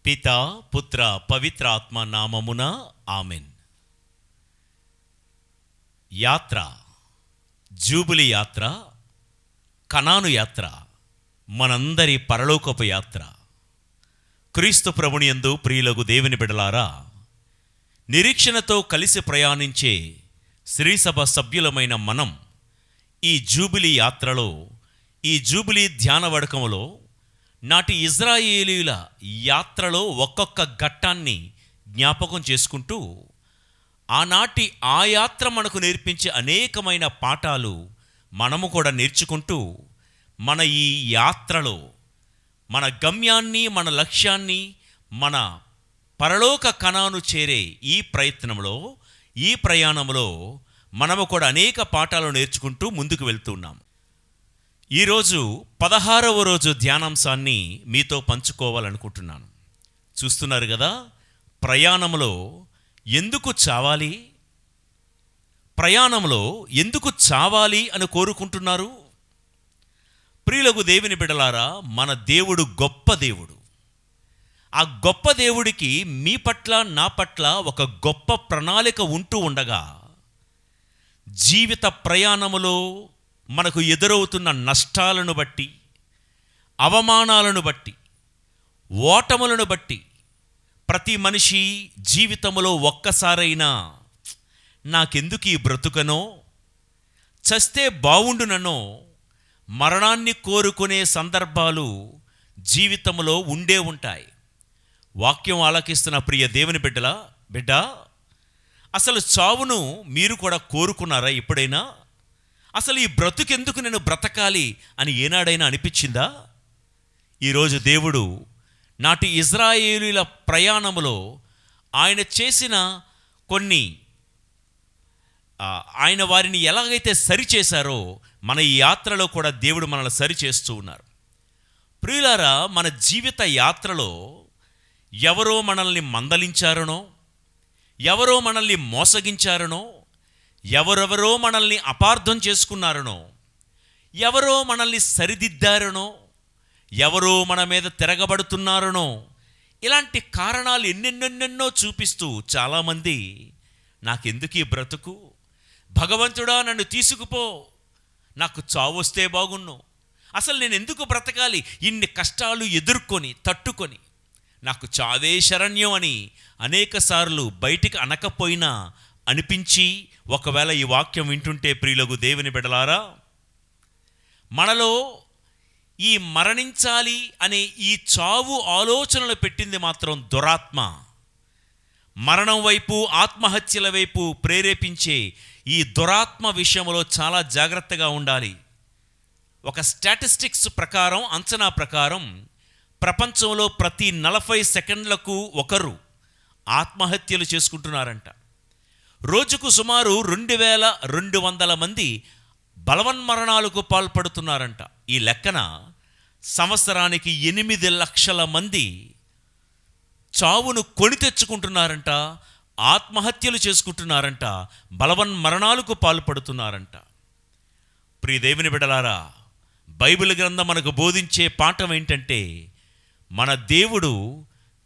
పితా పుత్ర పవిత్ర ఆత్మ నామమున ఆమెన్. యాత్ర, జూబిలీ యాత్ర, కనాను యాత్ర, మనందరి పరలోకపు యాత్ర. క్రీస్తు ప్రభునియందు ప్రియులకు దేవుని బిడలారా, నిరీక్షణతో కలిసి ప్రయాణించే శ్రీసభ సభ్యులమైన మనం ఈ జూబిలీ యాత్రలో, ఈ జూబిలీ ధ్యాన వడకములో నాటి ఇజ్రాయేలీల యాత్రలో ఒక్కొక్క ఘట్టాన్ని జ్ఞాపకం చేసుకుంటూ, ఆనాటి ఆ యాత్ర మనకు నేర్పించే అనేకమైన పాఠాలు మనము కూడా నేర్చుకుంటూ, మన ఈ యాత్రలో మన గమ్యాన్ని, మన లక్ష్యాన్ని, మన పరలోక కనాను చేరే ఈ ప్రయత్నంలో, ఈ ప్రయాణంలో మనము కూడా అనేక పాఠాలు నేర్చుకుంటూ ముందుకు వెళ్తున్నాము. ఈరోజు 16వ రోజు ధ్యానాంశాన్ని మీతో పంచుకోవాలనుకుంటున్నాను. చూస్తున్నారు కదా, ప్రయాణంలో ఎందుకు చావాలి, ప్రయాణంలో ఎందుకు చావాలి అని కోరుకుంటున్నారు? ప్రియులకు దేవుని బిడ్డలారా, మన దేవుడు గొప్ప దేవుడు. ఆ గొప్ప దేవుడికి మీ పట్ల, నా పట్ల ఒక గొప్ప ప్రణాళిక ఉంటూ ఉండగా, జీవిత ప్రయాణములో మనకు ఎదురవుతున్న నష్టాలను బట్టి, అవమానాలను బట్టి, ఓటములను బట్టి ప్రతి మనిషి జీవితంలో ఒక్కసారైనా నాకెందుకు ఈ బ్రతుకనో, చస్తే బావుండుననో మరణాన్ని కోరుకునే సందర్భాలు జీవితంలో ఉండే ఉంటాయి. వాక్యం ఆలకిస్తున్న ప్రియ దేవుని బిడ్డ, అసలు చావును మీరు కూడా కోరుకున్నారా ఎప్పుడైనా? అసలు ఈ బ్రతుకెందుకు నేను బ్రతకాలి అని ఏనాడైనా అనిపించిందా? ఈరోజు దేవుడు నాటి ఇజ్రాయేలీల ప్రయాణములో ఆయన చేసిన కొన్ని, ఆయన వారిని ఎలాగైతే సరిచేశారో మన ఈ యాత్రలో కూడా దేవుడు మనల్ని సరిచేస్తూ ఉన్నారు. ప్రియులారా, మన జీవిత యాత్రలో ఎవరో మనల్ని మందలించారనో, ఎవరో మనల్ని మోసగించారనో, ఎవరెవరో మనల్ని అపార్థం చేసుకున్నారనో, ఎవరో మనల్ని సరిదిద్దారనో, ఎవరో మన మీద తిరగబడుతున్నారనో, ఇలాంటి కారణాలు ఎన్నెన్నెన్నెన్నో చూపిస్తూ చాలామంది నాకెందుకు ఈ బ్రతుకు, భగవంతుడా నన్ను తీసుకుపో, నాకు చావు వస్తే బాగున్ను, అసలు నేను ఎందుకు బ్రతకాలి, ఇన్ని కష్టాలు ఎదుర్కొని తట్టుకొని నాకు చావే శరణ్యం అని అనేకసార్లు బయటికి అనకపోయినా అనిపించి, ఒకవేళ ఈ వాక్యం వింటుంటే ప్రియులకు దేవుని బిడ్డలారా, మనలో ఈ మరణించాలి అనే ఈ చావు ఆలోచనలు పెట్టింది మాత్రం దురాత్మ. మరణం వైపు, ఆత్మహత్యల వైపు ప్రేరేపించే ఈ దురాత్మ విషయంలో చాలా జాగ్రత్తగా ఉండాలి. ఒక స్టాటిస్టిక్స్ ప్రకారం, అంచనా ప్రకారం ప్రపంచంలో ప్రతి 40 సెకండ్లకు ఒకరు ఆత్మహత్యలు చేసుకుంటున్నారంట. రోజుకు సుమారు 2200 మంది బలవన్మరణాలకు పాల్పడుతున్నారంట. ఈ లెక్కన సంవత్సరానికి 8 లక్షల మంది చావును కొని తెచ్చుకుంటున్నారంట, ఆత్మహత్యలు చేసుకుంటున్నారంట, బలవన్మరణాలకు పాల్పడుతున్నారంట. ప్రియ దేవుని బిడ్డలారా, బైబిల్ గ్రంథం మనకు బోధించే పాఠం ఏంటంటే, మన దేవుడు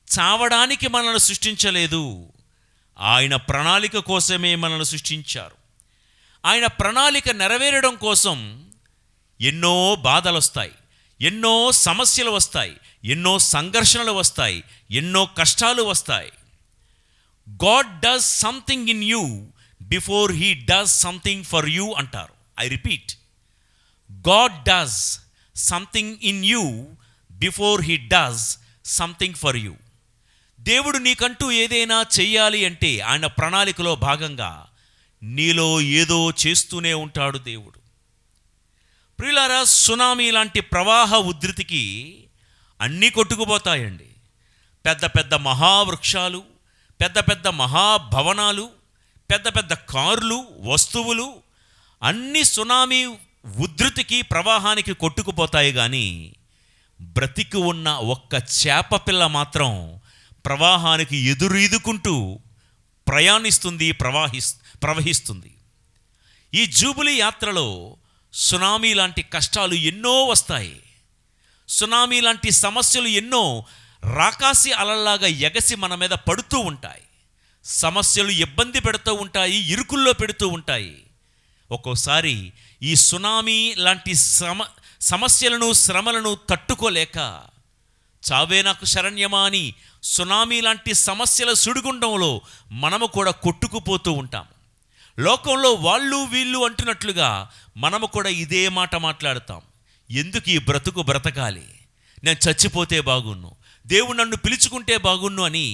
చావడానికి మనల్ని సృష్టించలేదు, ఆయన ప్రణాళిక కోసమే మనల్ని సృష్టించారు. ఆయన ప్రణాళిక నెరవేరడం కోసం ఎన్నో బాధలు వస్తాయి, ఎన్నో సమస్యలు వస్తాయి, ఎన్నో సంఘర్షణలు వస్తాయి, ఎన్నో కష్టాలు వస్తాయి. God does something in you before he does something for you అంటారు. I repeat, God does something in you before he does something for you. దేవుడు నీకంటూ ఏదైనా చెయ్యాలి అంటే ఆయన ప్రణాళికలో భాగంగా నీలో ఏదో చేస్తూనే ఉంటాడు దేవుడు. ప్రియులారా, సునామీ లాంటి ప్రవాహ ఉధృతికి అన్నీ కొట్టుకుపోతాయండి. పెద్ద పెద్ద మహావృక్షాలు, పెద్ద పెద్ద మహాభవనాలు, పెద్ద పెద్ద కార్లు, వస్తువులు అన్నీ సునామీ ఉధృతికి, ప్రవాహానికి కొట్టుకుపోతాయి. కానీ బ్రతికి ఉన్న ఒక్క చేప పిల్ల మాత్రం ప్రవాహానికి ఎదురీదుకుంటూ ప్రయాణిస్తుంది, ప్రవహిస్తుంది. ఈ జూబిలీ యాత్రలో సునామీ లాంటి కష్టాలు ఎన్నో వస్తాయి, సునామీ లాంటి సమస్యలు ఎన్నో రాకాసి అలల్లాగా ఎగసి మన మీద పడుతూ ఉంటాయి. సమస్యలు ఇబ్బంది పెడుతూ ఉంటాయి, ఇరుకుల్లో పెడుతూ ఉంటాయి. ఒక్కోసారి ఈ సునామీ లాంటి సమస్యలను శ్రమలను తట్టుకోలేక చావే నాకు శరణ్యమా అని సునామీ లాంటి సమస్యల సుడిగుండంలో మనము కూడా కొట్టుకుపోతూ ఉంటాం. లోకంలో వాళ్ళు వీళ్ళు అంటున్నట్లుగా మనము కూడా ఇదే మాట మాట్లాడతాం. ఎందుకు ఈ బ్రతుకు బ్రతకాలి, నేను చచ్చిపోతే బాగున్ను, దేవుడు నన్ను పిలుచుకుంటే బాగున్ను అని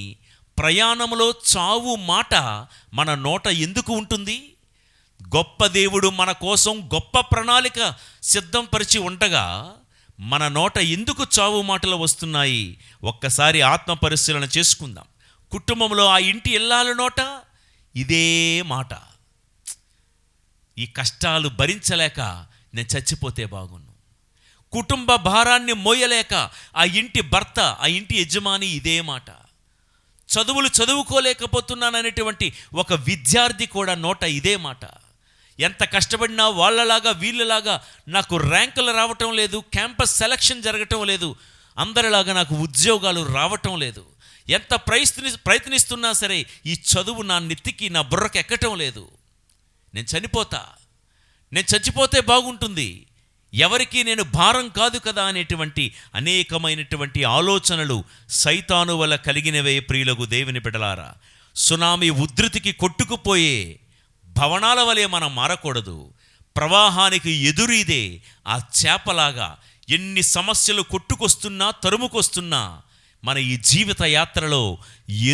ప్రయాణంలో చావు మాట మన నోట ఎందుకు ఉంటుంది? గొప్ప దేవుడు మన కోసం గొప్ప ప్రణాళిక సిద్ధం పరిచి ఉండగా మన నోట ఎందుకు చావు మాటలు వస్తున్నాయి? ఒక్కసారి ఆత్మ పరిశీలన చేసుకుందాం. కుటుంబంలో ఆ ఇంటి ఇల్లాల నోట ఇదే మాట, ఈ కష్టాలు భరించలేక నేను చచ్చిపోతే బాగున్ను. కుటుంబ భారాన్ని మోయలేక ఆ ఇంటి భర్త, ఆ ఇంటి యజమాని ఇదే మాట. చదువులు చదువుకోలేకపోతున్నాననేటువంటి ఒక విద్యార్థి కూడా నోట ఇదే మాట. ఎంత కష్టపడినా వాళ్ళలాగా వీళ్ళలాగా నాకు ర్యాంకులు రావటం లేదు, క్యాంపస్ సెలక్షన్ జరగటం లేదు, అందరిలాగా నాకు ఉద్యోగాలు రావటం లేదు, ఎంత ప్రయత్నిస్తున్నా సరే ఈ చదువు నా నెత్తికి నా బుర్రకు ఎక్కటం లేదు, నేను చచ్చిపోతే బాగుంటుంది, ఎవరికి నేను భారం కాదు కదా అనేటువంటి అనేకమైనటువంటి ఆలోచనలు సైతాను వల్ల కలిగినవే. ప్రియులకు దేవుని బిడ్డలారా, సునామీ ఉధృతికి కొట్టుకుపోయే భవనాల వలె మనం మారకూడదు. ప్రవాహానికి ఎదురీదే ఆ చేపలాగా ఎన్ని సమస్యలు కొట్టుకొస్తున్నా తరుముకొస్తున్నా మన ఈ జీవిత యాత్రలో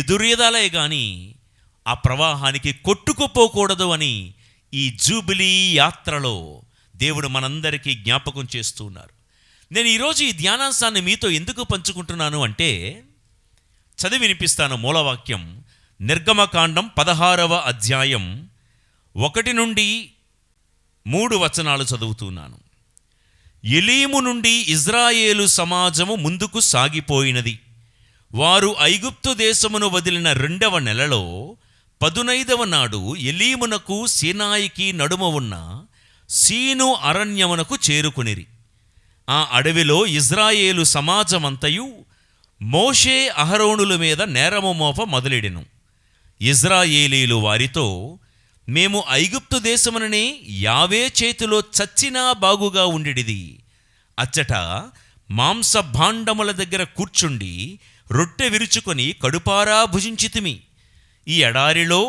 ఎదురీదాలే కానీ ఆ ప్రవాహానికి కొట్టుకుపోకూడదు అని ఈ జూబిలీ యాత్రలో దేవుడు మనందరికీ జ్ఞాపకం చేస్తూ ఉన్నారు. నేను ఈరోజు ఈ ధ్యానాంశాన్ని మీతో ఎందుకు పంచుకుంటున్నాను అంటే, చదివి వినిపిస్తాను మూలవాక్యం. నిర్గమకాండం 16వ అధ్యాయం 1 నుండి 3 వచనాలు చదువుతున్నాను. ఎలీము నుండి ఇజ్రాయేలు సమాజము ముందుకు సాగిపోయినది. వారు ఐగుప్తు దేశమును వదిలిన 2వ నెలలో 15వ నాడు ఎలీమునకు సీనాయికి నడుమ ఉన్న సీను అరణ్యమునకు చేరుకునిరి. ఆ అడవిలో ఇజ్రాయేలు సమాజమంతయు మోషే అహరోనుల మీద నేరము మోప మొదలెడెను. ఇజ్రాయేలీలు వారితో, మేము ఐగుప్తు దేశముననే యావే చేతిలో చచ్చినా బాగుగా ఉండిడిది. అచ్చట మాంస భాండముల దగ్గర కూర్చుండి రొట్టె విరుచుకొని కడుపారా భుజించితిమి. ఈ ఎడారిలో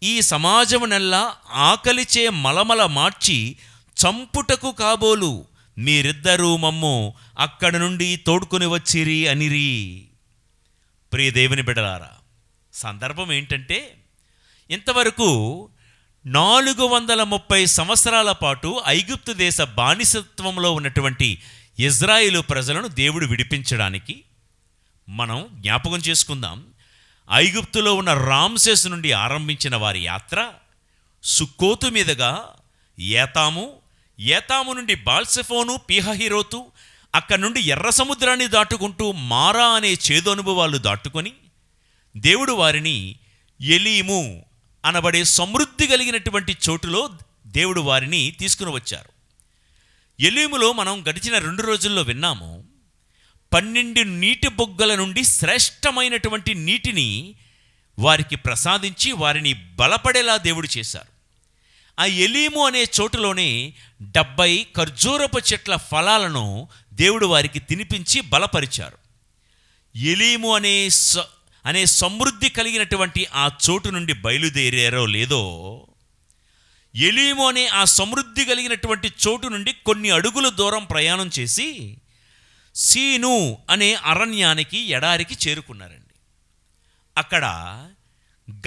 ఈ సమాజమునెల్లా ఆకలిచే మలమల మార్చి చంపుటకు కాబోలు మీరిద్దరూ మమ్ము అక్కడి నుండి తోడుకొని వచ్చిరి అనిరి. ప్రియ దేవుని బిడ్డలారా, సందర్భం ఏంటంటే, ఇంతవరకు 430 సంవత్సరాల పాటు ఐగుప్తు దేశ బానిసత్వంలో ఉన్నటువంటి ఇజ్రాయేలు ప్రజలను దేవుడు విడిపించడానికి, మనం జ్ఞాపకం చేసుకుందాం, ఐగుప్తులో ఉన్న రామ్సేస్ నుండి ఆరంభించిన వారి యాత్ర సుక్కోతు మీదుగా ఏతాము నుండి బాల్సెఫోను, పీహహిరోతు, అక్కడి నుండి ఎర్ర సముద్రాన్ని దాటుకుంటూ మారా అనే చేదు అనుభవాలు దాటుకొని దేవుడు వారిని ఎలీము అనబడే సమృద్ధి కలిగినటువంటి చోటులో దేవుడు వారిని తీసుకుని వచ్చారు. ఎలీములో మనం గడిచిన 2 రోజుల్లో విన్నాము, 12 నీటి బొగ్గల నుండి శ్రేష్టమైనటువంటి నీటిని వారికి ప్రసాదించి వారిని బలపడేలా దేవుడు చేశారు. ఆ ఎలీము అనే చోటులోనే 70 ఖర్జూరపు చెట్ల ఫలాలను దేవుడు వారికి తినిపించి బలపరిచారు. ఎలీము అనే సమృద్ధి కలిగినటువంటి ఆ చోటు నుండి బయలుదేరారో లేదో, ఎలీము అనే ఆ సమృద్ధి కలిగినటువంటి చోటు నుండి కొన్ని అడుగుల దూరం ప్రయాణం చేసి సీను అనే అరణ్యానికి, ఎడారికి చేరుకున్నారండి. అక్కడ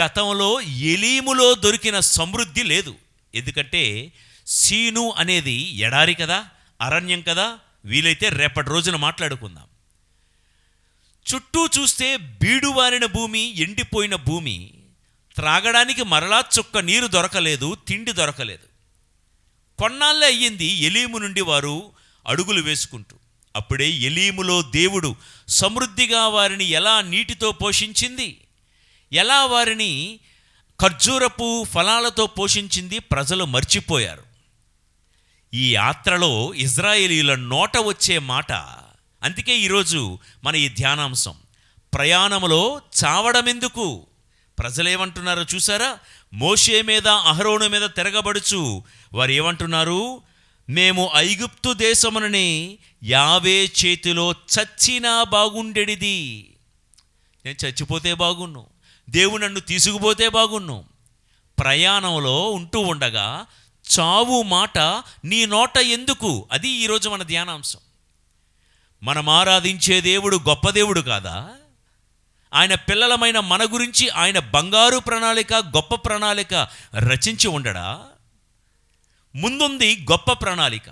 గతంలో ఎలీములో దొరికిన సమృద్ధి లేదు. ఎందుకంటే సీను అనేది ఎడారి కదా, అరణ్యం కదా. వీలైతే రేపటి రోజున మాట్లాడుకుందాం. చుట్టూ చూస్తే బీడువారిన భూమి, ఎండిపోయిన భూమి, త్రాగడానికి మరలా చుక్క నీరు దొరకలేదు, తిండి దొరకలేదు. కొన్నాళ్ళే అయ్యింది ఎలీము నుండి వారు అడుగులు వేసుకుంటూ. అప్పుడే ఎలీములో దేవుడు సమృద్ధిగా వారిని ఎలా నీటితో పోషించింది, ఎలా వారిని ఖర్జూరపు ఫలాలతో పోషించింది ప్రజలు మర్చిపోయారు. ఈ యాత్రలో ఇజ్రాయేలీల నోట వచ్చే మాట, అందుకే ఈరోజు మన ఈ ధ్యానాంశం ప్రయాణములో చావడమెందుకు? ప్రజలేమంటున్నారో చూసారా? మోషే మీద అహరోను మీద తిరగబడుచు వారు ఏమంటున్నారు? మేము ఐగుప్తు దేశముననే యావే చేతిలో చచ్చినా బాగుండెడిది. నేను చచ్చిపోతే బాగున్ను, దేవుడు నన్ను తీసుకుపోతే బాగున్ను. ప్రయాణంలో ఉంటూ ఉండగా చావు మాట నీ నోట ఎందుకు? అది ఈరోజు మన ధ్యానాంశం. మనం ఆరాధించే దేవుడు గొప్ప దేవుడు కాదా? ఆయన పిల్లలమైన మన గురించి ఆయన బంగారు ప్రణాళిక, గొప్ప ప్రణాళిక రచించి ఉండడా? ముందుంది గొప్ప ప్రణాళిక,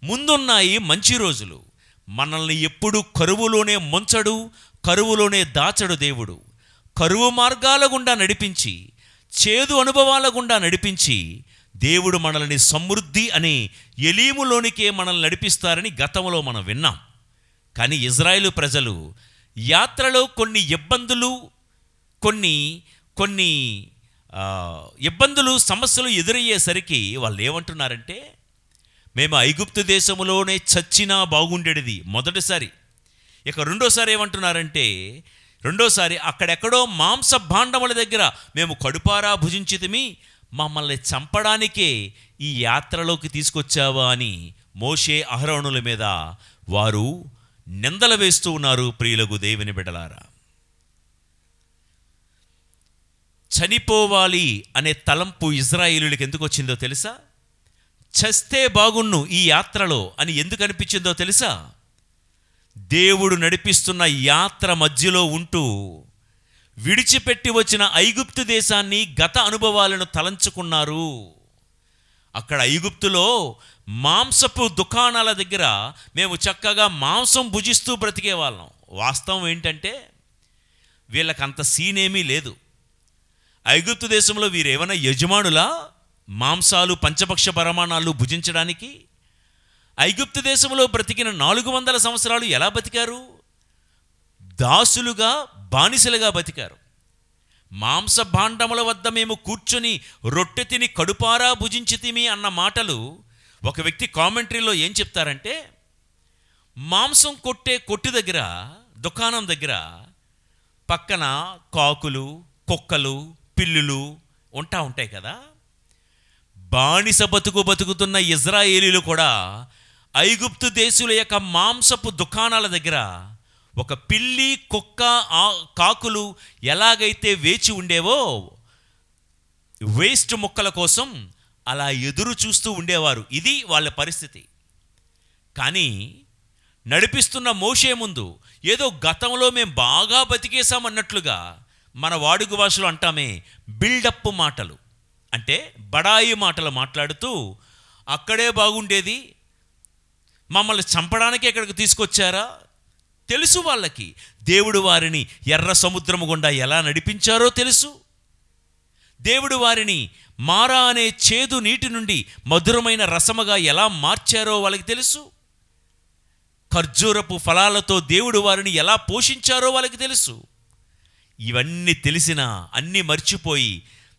ముందున్నాయి మంచి రోజులు. మనల్ని ఎప్పుడు కరువులోనే ముంచడు, కరువులోనే దాచడు దేవుడు. కరువు మార్గాల గుండా నడిపించి, చేదు అనుభవాల గుండా నడిపించి దేవుడు మనల్ని సమృద్ధి అనే ఎలీములోనికే మనల్ని నడిపిస్తారని గతంలో మనం విన్నాం. కానీ ఇజ్రాయేలు ప్రజలు యాత్రలో కొన్ని ఇబ్బందులు సమస్యలు ఎదురయ్యేసరికి వాళ్ళు ఏమంటున్నారంటే, మేము ఐగుప్తు దేశములోనే చచ్చినా బాగుండేది మొదటిసారి. ఇక రెండోసారి ఏమంటున్నారంటే, రెండోసారి అక్కడెక్కడో మాంస భాండముల దగ్గర మేము కడుపారా భుజించితిమి, మమ్మల్ని చంపడానికే ఈ యాత్రలోకి తీసుకొచ్చావా అని మోషే అహరోనుల మీద వారు నిందలు వేస్తూ ఉన్నారు. ప్రియులకు దేవుని బిడ్డలారా, చనిపోవాలి అనే తలంపు ఇజ్రాయేలులకు ఎందుకు వచ్చిందో తెలుసా? చస్తే బాగున్ను ఈ యాత్రలో అని ఎందుకు అనిపించిందో తెలుసా? దేవుడు నడిపిస్తున్న యాత్ర మధ్యలో ఉంటూ విడిచిపెట్టి వచ్చిన ఐగుప్తు దేశాన్ని, గత అనుభవాలను తలంచుకున్నారు. అక్కడ ఐగుప్తులో మాంసపు దుకాణాల దగ్గర మేము చక్కగా మాంసం భుజిస్తూ బ్రతికే వాళ్ళం. వాస్తవం ఏంటంటే వీళ్ళకంత సీనేమీ లేదు. ఐగుప్తు దేశంలో వీరేమైనా యజమానులా మాంసాలు, పంచపక్ష పరమాణాలు భుజించడానికి? ఐగుప్తు దేశంలో బ్రతికిన 400 సంవత్సరాలు ఎలా బతికారు? దాసులుగా, బానిసలుగా బతికారు. మాంస భాండముల వద్ద మేము కూర్చొని రొట్టె తిని కడుపారా భుజించితిమి అన్న మాటలు ఒక వ్యక్తి కామెంటరీలో ఏం చెప్తారంటే, మాంసం కొట్టే కొట్టు దగ్గర, దుకాణం దగ్గర పక్కన కాకులు, కుక్కలు, పిల్లులు ఉంటాయి కదా. బానిస బతుకుతున్న ఇజ్రాయేలీలు కూడా ఐగుప్తు దేశుల యొక్క మాంసపు దుకాణాల దగ్గర ఒక పిల్లి, కుక్క, కాకులు ఎలాగైతే వేచి ఉండేవో వేస్ట్ ముక్కల కోసం, అలా ఎదురు చూస్తూ ఉండేవారు. ఇది వాళ్ళ పరిస్థితి. కానీ నడిపిస్తున్న మోషే ముందు ఏదో గతంలో మేము బాగా బతికేశామన్నట్లుగా, మన వాడుక భాషలో అంటామే బిల్డప్ మాటలు, అంటే బడాయి మాటలు మాట్లాడుతూ అక్కడే బాగుండేది, మమ్మల్ని చంపడానికి ఎక్కడికి తీసుకొచ్చారా? తెలుసు వాళ్ళకి దేవుడు వారిని ఎర్ర సముద్రము గుండా ఎలా నడిపించారో తెలుసు. దేవుడు వారిని మారా అనే చేదు నీటి నుండి మధురమైన రసముగా ఎలా మార్చారో వాళ్ళకి తెలుసు. ఖర్జూరపు ఫలాలతో దేవుడు వారిని ఎలా పోషించారో వాళ్ళకి తెలుసు. ఇవన్నీ తెలిసినా అన్నీ మర్చిపోయి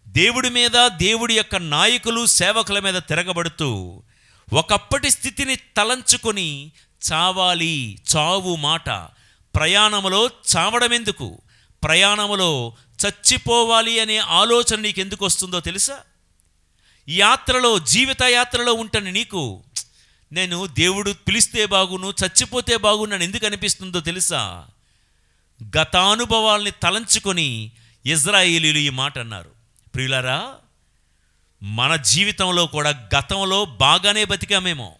దేవుడి మీద, దేవుడి యొక్క నాయకులు, సేవకుల మీద తిరగబడుతూ ఒకప్పటి స్థితిని తలంచుకొని చావాలి, చావు మాట. ప్రయాణములో చావడమెందుకు? ప్రయాణములో చచ్చిపోవాలి అనే ఆలోచన నీకు ఎందుకు వస్తుందో తెలుసా? యాత్రలో, జీవిత యాత్రలో ఉంటున్న నీకు నేను దేవుడు పిలిస్తే బాగును, చచ్చిపోతే బాగును ఎందుకు అనిపిస్తుందో తెలుసా? గతానుభవాల్ని తలంచుకొని ఇజ్రాయేలీలు ఈ మాట అన్నారు. ప్రియులారా, మన జీవితంలో కూడా గతంలో బాగానే బతికామేమో.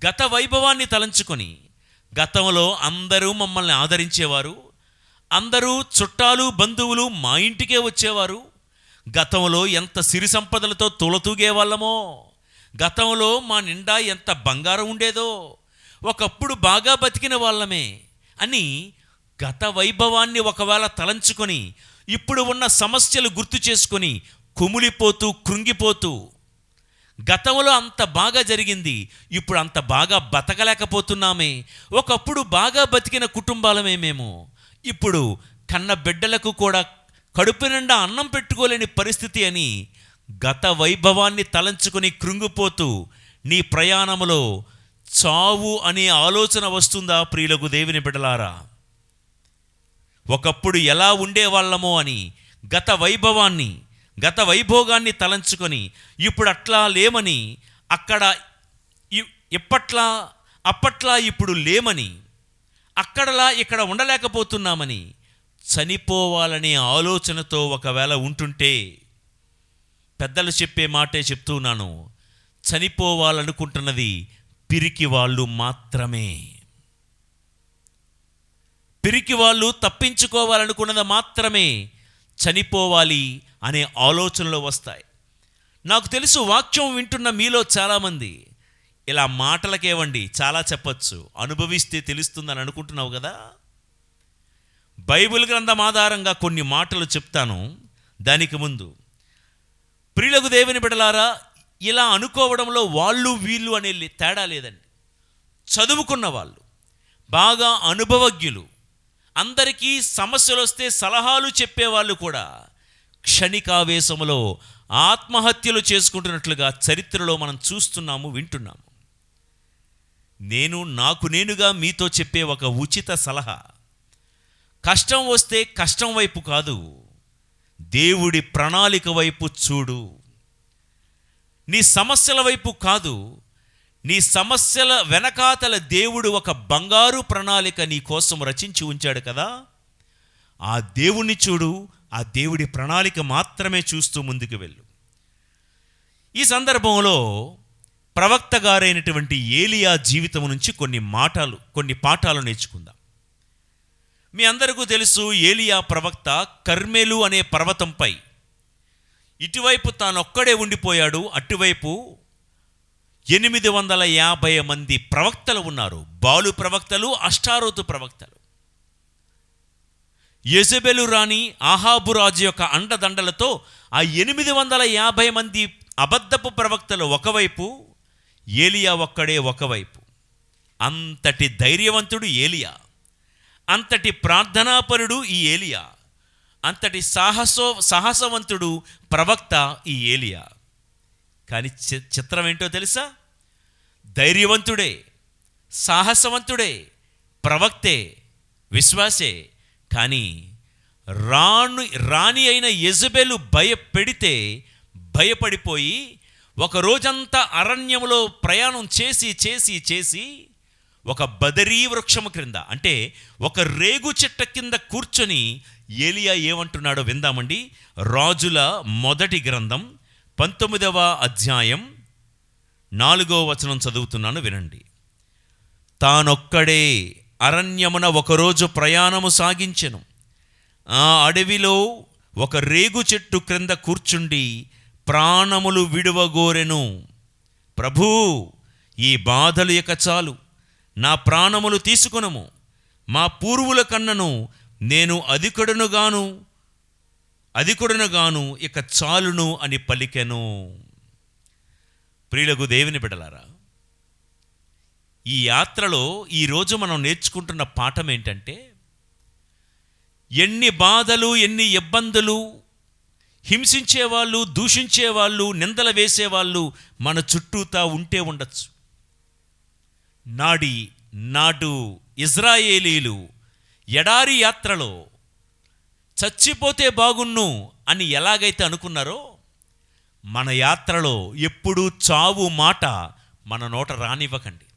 గత వైభవాన్ని తలంచుకొని, గతంలో అందరూ మమ్మల్ని ఆదరించేవారు, అందరూ చుట్టాలు, బంధువులు మా ఇంటికే వచ్చేవారు, గతంలో ఎంత సిరి సంపదలతో తూలతూగే వాళ్ళమో, గతంలో మా నిండా ఎంత బంగారం ఉండేదో, ఒకప్పుడు బాగా బతికిన వాళ్ళమే అని గత వైభవాన్ని ఒకవేళ తలంచుకొని, ఇప్పుడు ఉన్న సమస్యలు గుర్తు చేసుకొని కుమిలిపోతూ, కృంగిపోతూ, గతంలో అంత బాగా జరిగింది, ఇప్పుడు అంత బాగా బతకలేకపోతున్నామే, ఒకప్పుడు బాగా బతికిన కుటుంబాలమే మేము, ఇప్పుడు కన్న బిడ్డలకు కూడా కడుపు నిండా అన్నం పెట్టుకోలేని పరిస్థితి అని గత వైభవాన్ని తలంచుకొని కృంగిపోతూ నీ ప్రయాణములో చావు అనే ఆలోచన వస్తుందా? ప్రియులకు దేవుని బిడ్డలారా, ఒకప్పుడు ఎలా ఉండేవాళ్ళమో అని గత వైభోగాన్ని తలంచుకొని ఇప్పుడు అట్లా లేమని, అక్కడ అప్పట్లా ఇప్పుడు లేమని, అక్కడలా ఇక్కడ ఉండలేకపోతున్నామని చనిపోవాలనే ఆలోచనతో ఒకవేళ ఉంటుంటే, పెద్దలు చెప్పే మాటే చెప్తున్నాను, చనిపోవాలనుకుంటున్నది పిరికి వాళ్ళు మాత్రమే. పిరికి వాళ్ళు తప్పించుకోవాలనుకున్నది మాత్రమే చనిపోవాలి అనే ఆలోచనలు వస్తాయి. నాకు తెలుసు, వాక్యం వింటున్న మీలో చాలామంది ఇలా మాటలకేవండి చాలా చెప్పచ్చు, అనుభవిస్తే తెలుస్తుందని అనుకుంటున్నావు కదా. బైబిల్ గ్రంథం ఆధారంగా కొన్ని మాటలు చెప్తాను. దానికి ముందు ప్రియులకు దేవుని బిడ్డలారా, ఇలా అనుకోవడంలో వాళ్ళు వీళ్ళు అనే తేడా లేదండి. చదువుకున్న వాళ్ళు, బాగా అనుభవజ్ఞులు, అందరికీ సమస్యలు వస్తే సలహాలు చెప్పేవాళ్ళు కూడా క్షణికావేశంలో ఆత్మహత్యలు చేసుకుంటున్నట్లుగా చరిత్రలో మనం చూస్తున్నాము, వింటున్నాము. నాకు నేనుగా మీతో చెప్పే ఒక ఉచిత సలహా, కష్టం వస్తే కష్టం వైపు కాదు, దేవుడి ప్రణాళిక వైపు చూడు. నీ సమస్యల వైపు కాదు, నీ సమస్యల వెనకాతల దేవుడు ఒక బంగారు ప్రణాళిక నీ కోసం రచించి ఉంచాడు కదా, ఆ దేవుణ్ణి చూడు. ఆ దేవుడి ప్రణాళిక మాత్రమే చూస్తూ ముందుకు వెళ్ళు. ఈ సందర్భంలో ప్రవక్త గారైనటువంటి ఏలియా జీవితం నుంచి కొన్ని పాఠాలు నేర్చుకుందాం. మీ అందరికీ తెలుసు, ఏలియా ప్రవక్త కర్మెలు అనే పర్వతంపై ఇటువైపు తానొక్కడే ఉండిపోయాడు, అటువైపు 850 మంది ప్రవక్తలు ఉన్నారు. బాలు ప్రవక్తలు, అష్టారోతు ప్రవక్తలు. యెజెబెలు రాణి, ఆహాబు రాజు యొక్క అండదండలతో ఆ 850 మంది అబద్ధపు ప్రవక్తలు ఒకవైపు, ఏలియా ఒక్కడే ఒకవైపు. అంతటి ధైర్యవంతుడు ఏలియా, అంతటి ప్రార్థనాపరుడు ఈ ఏలియా, అంతటి సాహసవంతుడు ప్రవక్త ఈ ఏలియా. కానీ చిత్రం ఏంటో తెలుసా? ధైర్యవంతుడే, సాహసవంతుడే, ప్రవక్తే, విశ్వాసే. కానీ రాణి అయిన యెజెబెలు భయపడిపోయి ఒక రోజంతా అరణ్యంలో ప్రయాణం చేసి ఒక బదరీ వృక్షము క్రింద, అంటే ఒక రేగు చెట్టు కింద కూర్చొని ఏలియా ఏమంటున్నాడో విందామండి. రాజుల మొదటి గ్రంథం 19వ అధ్యాయం 4వ వచనం చదువుతున్నాను, వినండి. తానొక్కడే అరణ్యమున ఒకరోజు ప్రయాణము సాగించెను. ఆ అడవిలో ఒక రేగు చెట్టు క్రింద కూర్చుండి ప్రాణములు విడువగోరెను. ప్రభూ, ఈ బాధలు ఇక చాలు, నా ప్రాణములు తీసుకొనుము. మా పూర్వుల కన్నను నేను అధికుడనుగాను ఇక చాలును అని పలికెను. ప్రియులకు దేవుని బిడ్డలారా, ఈ యాత్రలో ఈరోజు మనం నేర్చుకుంటున్న పాఠం ఏంటంటే, ఎన్ని బాధలు, ఎన్ని ఇబ్బందులు, హింసించేవాళ్ళు, దూషించేవాళ్ళు, నిందలు వేసేవాళ్ళు మన చుట్టూతా ఉంటే ఉండొచ్చు. నాడు ఇజ్రాయేలీలు ఎడారి యాత్రలో చచ్చిపోతే బాగున్ను అని ఎలాగైతే అనుకున్నారో, మన యాత్రలో ఎప్పుడూ చావు మాట మన నోట రానివ్వకండి.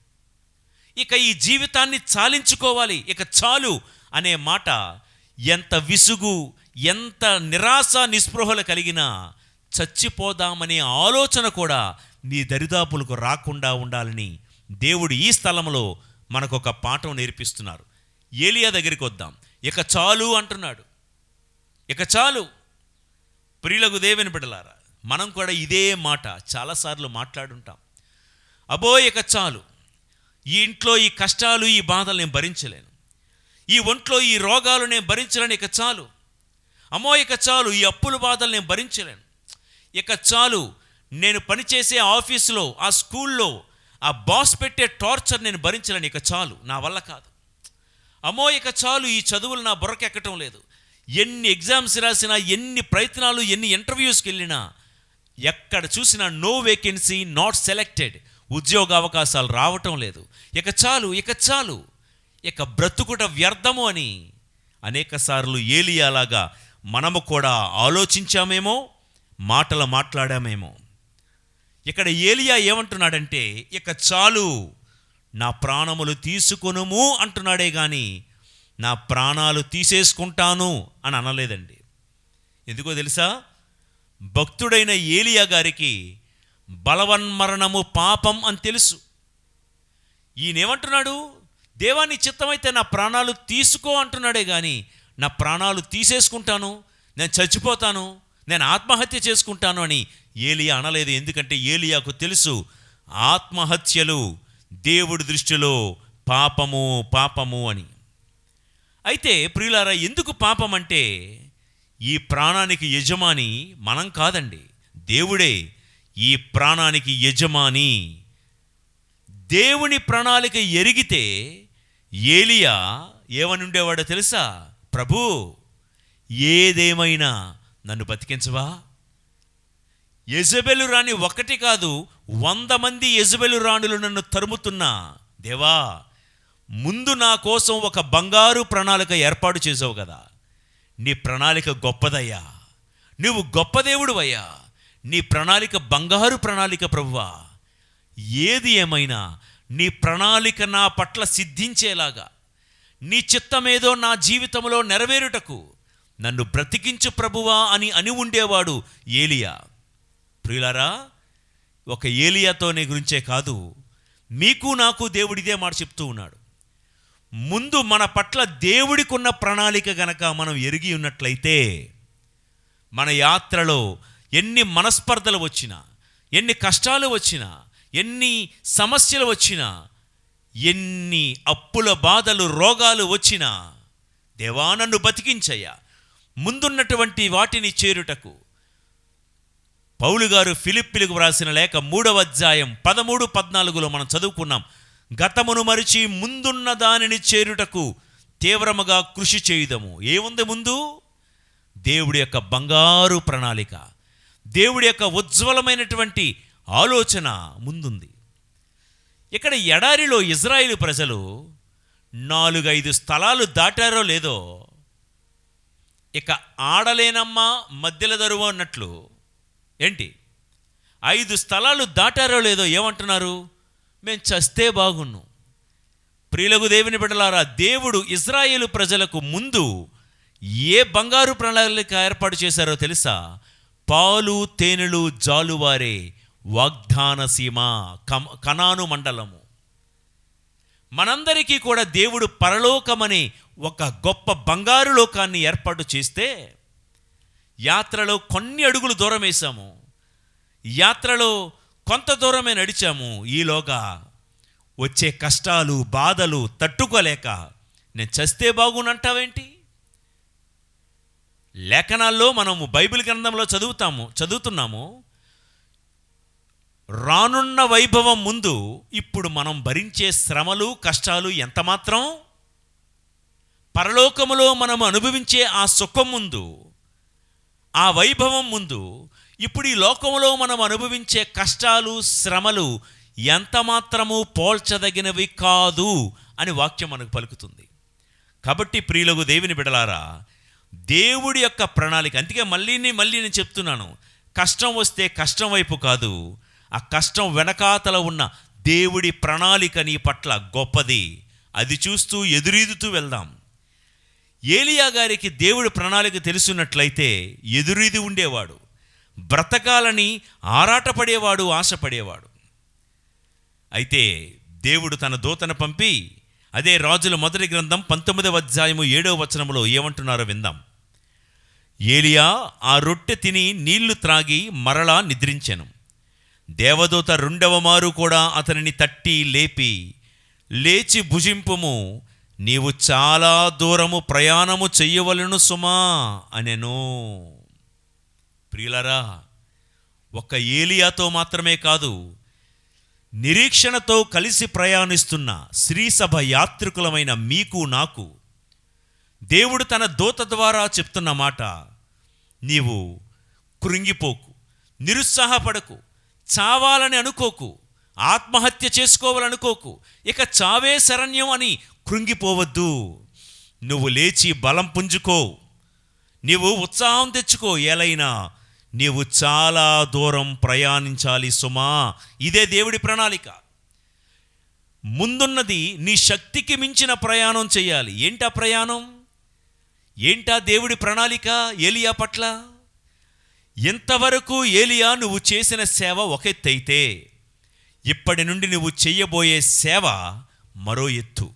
ఇక ఈ జీవితాన్ని చాలించుకోవాలి, ఇక చాలు అనే మాట ఎంత విసుగు, ఎంత నిరాశ నిస్పృహలు కలిగినా చచ్చిపోదామనే ఆలోచన కూడా నీ దరిదాపులకు రాకుండా ఉండాలని దేవుడు ఈ స్థలంలో మనకొక పాఠం నేర్పిస్తున్నారు. ఏలియా దగ్గరికి వద్దాం. ఇక చాలు అంటున్నాడు, ఇక చాలు. ప్రియులకు దేవుని బిడ్డలారా, మనం కూడా ఇదే మాట చాలాసార్లు మాట్లాడుంటాం. అబో ఇక చాలు, ఈ ఇంట్లో ఈ కష్టాలు, ఈ బాధలు నేను భరించలేను, ఈ ఒంట్లో ఈ రోగాలు నేను భరించలేను, ఇక చాలు. అమ్మో ఇక చాలు, ఈ అప్పుల బాధలు నేను భరించలేను, ఇక చాలు. నేను పనిచేసే ఆఫీసులో, ఆ స్కూల్లో ఆ బాస్ పెట్టే టార్చర్ నేను భరించలేను, ఇక చాలు, నా వల్ల కాదు. అమ్మో ఇక చాలు, ఈ చదువులు నా బుర్రకెక్కటం లేదు. ఎన్ని ఎగ్జామ్స్ రాసినా, ఎన్ని ప్రయత్నాలు, ఎన్ని ఇంటర్వ్యూస్కి వెళ్ళినా ఎక్కడ చూసినా నో వేకెన్సీ, నాట్ సెలెక్టెడ్, ఉద్యోగ అవకాశాలు రావటం లేదు. ఇక చాలు, ఇక చాలు, ఇక బ్రతుకుట వ్యర్థము అని అనేకసార్లు ఏలియాలాగా మనము కూడా ఆలోచించామేమో, మాటలు మాట్లాడామేమో. ఇక్కడ ఏలియా ఏమంటున్నాడంటే, ఇక చాలు, నా ప్రాణములు తీసుకొనుము అంటున్నాడే కానీ నా ప్రాణాలు తీసేసుకుంటాను అని అనలేదండి. ఎందుకో తెలుసా? భక్తుడైన ఏలియా గారికి బలవన్మరణము పాపం అని తెలుసు. ఈయనేమంటున్నాడు? దేవాని చిత్తమైతే నా ప్రాణాలు తీసుకో అంటున్నాడే కానీ నా ప్రాణాలు తీసేసుకుంటాను, నేను చచ్చిపోతాను, నేను ఆత్మహత్య చేసుకుంటాను అని ఏలియా అనలేదు. ఎందుకంటే ఏలియాకు తెలుసు, ఆత్మహత్యలు దేవుడి దృష్టిలో పాపము అని. అయితే ప్రియులారా, ఎందుకు పాపం అంటే, ఈ ప్రాణానికి యజమాని మనం కాదండి, దేవుడే ఈ ప్రాణానికి యజమాని. దేవుని ప్రణాళిక ఎరిగితే ఏలియా ఏమని ఉండేవాడో తెలుసా? ప్రభూ, ఏదేమైనా నన్ను బతికించవా? యెజెబెలు రాణి ఒకటి కాదు, 100 మంది యెజెబెలు రాణులు నన్ను తరుముతున్నా, దేవా, ముందు నా కోసం ఒక బంగారు ప్రణాళిక ఏర్పాటు చేసావు కదా, నీ ప్రణాళిక గొప్పదయ్యా, నువ్వు గొప్ప దేవుడువయ్యా, నీ ప్రణాళిక బంగారు ప్రణాళిక ప్రభువా. ఏది ఏమైనా నీ ప్రణాళిక నా పట్ల సిద్ధించేలాగా, నీ చిత్తమేదో నా జీవితంలో నెరవేరుటకు నన్ను బ్రతికించు ప్రభువా అని ఉండేవాడు ఏలియా. ప్రియులారా, ఒక ఏలియాతోనే గురించే కాదు, మీకు నాకు దేవుడిదే మాట చెప్తూ ఉన్నాడు. ముందు మన పట్ల దేవుడికున్న ప్రణాళిక గనక మనం ఎరిగి ఉన్నట్లయితే, మన యాత్రలో ఎన్ని మనస్పర్ధలు వచ్చినా, ఎన్ని కష్టాలు వచ్చినా, ఎన్ని సమస్యలు వచ్చినా, ఎన్ని అప్పుల బాధలు రోగాలు వచ్చినా, దేవా నన్ను బతికించయ్యా, ముందున్నటువంటి వాటిని చేరుటకు. పౌలు గారు ఫిలిప్పీలకు వ్రాసిన లేఖ 3వ అధ్యాయం 13-14 మనం చదువుకున్నాం. గతమును మరిచి ముందున్న దానిని చేరుటకు తీవ్రముగా కృషి చేయుదము. ఏముంది ముందు? దేవుడి యొక్క బంగారు ప్రణాళిక, దేవుడి యొక్క ఉజ్వలమైనటువంటి ఆలోచన ముందుంది. ఇక్కడ ఎడారిలో ఇజ్రాయేలు ప్రజలు 4-5 స్థలాలు దాటారో లేదో, ఇక ఆడలేనమ్మా మధ్యలో దరువు అన్నట్లు, ఏంటి 5 స్థలాలు దాటారో లేదో ఏమంటున్నారు? మేము చస్తే బాగున్ను. ప్రియులకు దేవుని బిడ్డలారా, దేవుడు ఇజ్రాయేలు ప్రజలకు ముందు ఏ బంగారు ప్రణాళిక ఏర్పాటు చేశారో తెలుసా? పాలు తేనెలు జాలువారే వాగ్దాన సీమ, కనాను మండలము. మనందరికీ కూడా దేవుడు పరలోకమనే ఒక గొప్ప బంగారు లోకాన్ని ఏర్పాటు చేస్తే, యాత్రలో కొన్ని అడుగులు దూరం వేశాము, యాత్రలో కొంత దూరమే నడిచాము. ఈలోగా వచ్చే కష్టాలు బాధలు తట్టుకోలేక నేను చస్తే బాగునంటావేంటి? లేఖనాల్లో మనము బైబిల్ గ్రంథంలో చదువుతున్నాము, రానున్న వైభవం ముందు ఇప్పుడు మనం భరించే శ్రమలు కష్టాలు ఎంతమాత్రం, పరలోకములో మనం అనుభవించే ఆ సుఖం ముందు, ఆ వైభవం ముందు, ఇప్పుడు ఈ లోకంలో మనం అనుభవించే కష్టాలు శ్రమలు ఎంత మాత్రము పోల్చదగినవి కాదు అని వాక్యం మనకు పలుకుతుంది. కాబట్టి ప్రియులకు దేవుని బిడలారా, దేవుడి యొక్క ప్రణాళిక, అందుకే మళ్ళీ నేను చెప్తున్నాను, కష్టం వస్తే కష్టం వైపు కాదు, ఆ కష్టం వెనకాతల ఉన్న దేవుడి ప్రణాళిక నీ పట్ల గొప్పది, అది చూస్తూ ఎదురీదుతూ వెళ్దాం. ఏలియా గారికి దేవుడి ప్రణాళిక తెలుసున్నట్లయితే ఎదురీది ఉండేవాడు, బ్రతకాలని ఆరాటపడేవాడు, ఆశపడేవాడు. అయితే దేవుడు తన దూతను పంపి, అదే రాజుల మొదటి గ్రంథం 19వ అధ్యాయము 7వ వచనంలో ఏమంటున్నారో విందాం. ఏలియా ఆ రొట్టె తిని నీళ్లు త్రాగి మరలా నిద్రించెను. దేవదూత 2వ మారు కూడా అతనిని తట్టి లేపి, లేచి భుజింపుము, నీవు చాలా దూరము ప్రయాణము చెయ్యవలెను సుమా అనెను. ప్రియులారా, ఒక్క ఏలియాతో మాత్రమే కాదు, నిరీక్షణతో కలిసి ప్రయాణిస్తున్న శ్రీసభ యాత్రికులమైన మీకు నాకు దేవుడు తన దూత ద్వారా చెప్తున్న మాట, నీవు కృంగిపోకు, నిరుత్సాహపడకు, చావాలని అనుకోకు, ఆత్మహత్య చేసుకోవాలనుకోకు, ఇక చావే శరణ్యం అని కృంగిపోవద్దు. నువ్వు లేచి బలం పుంజుకో, నీవు ఉత్సాహం తెచ్చుకో, ఎలైనా నీవు చాలా దూరం ప్రయాణించాలి సుమా. ఇదే దేవుడి ప్రణాళిక. ముందున్నది నీ శక్తికి మించిన ప్రయాణం చేయాలి. ఏంటా ప్రయాణం? ఏంటా దేవుడి ప్రణాళిక ఏలియా పట్ల? ఇంతవరకు ఏలియా నువ్వు చేసిన సేవ ఒక ఎత్తైతే, ఇప్పటి నుండి నువ్వు చెయ్యబోయే సేవ మరో ఎత్తు.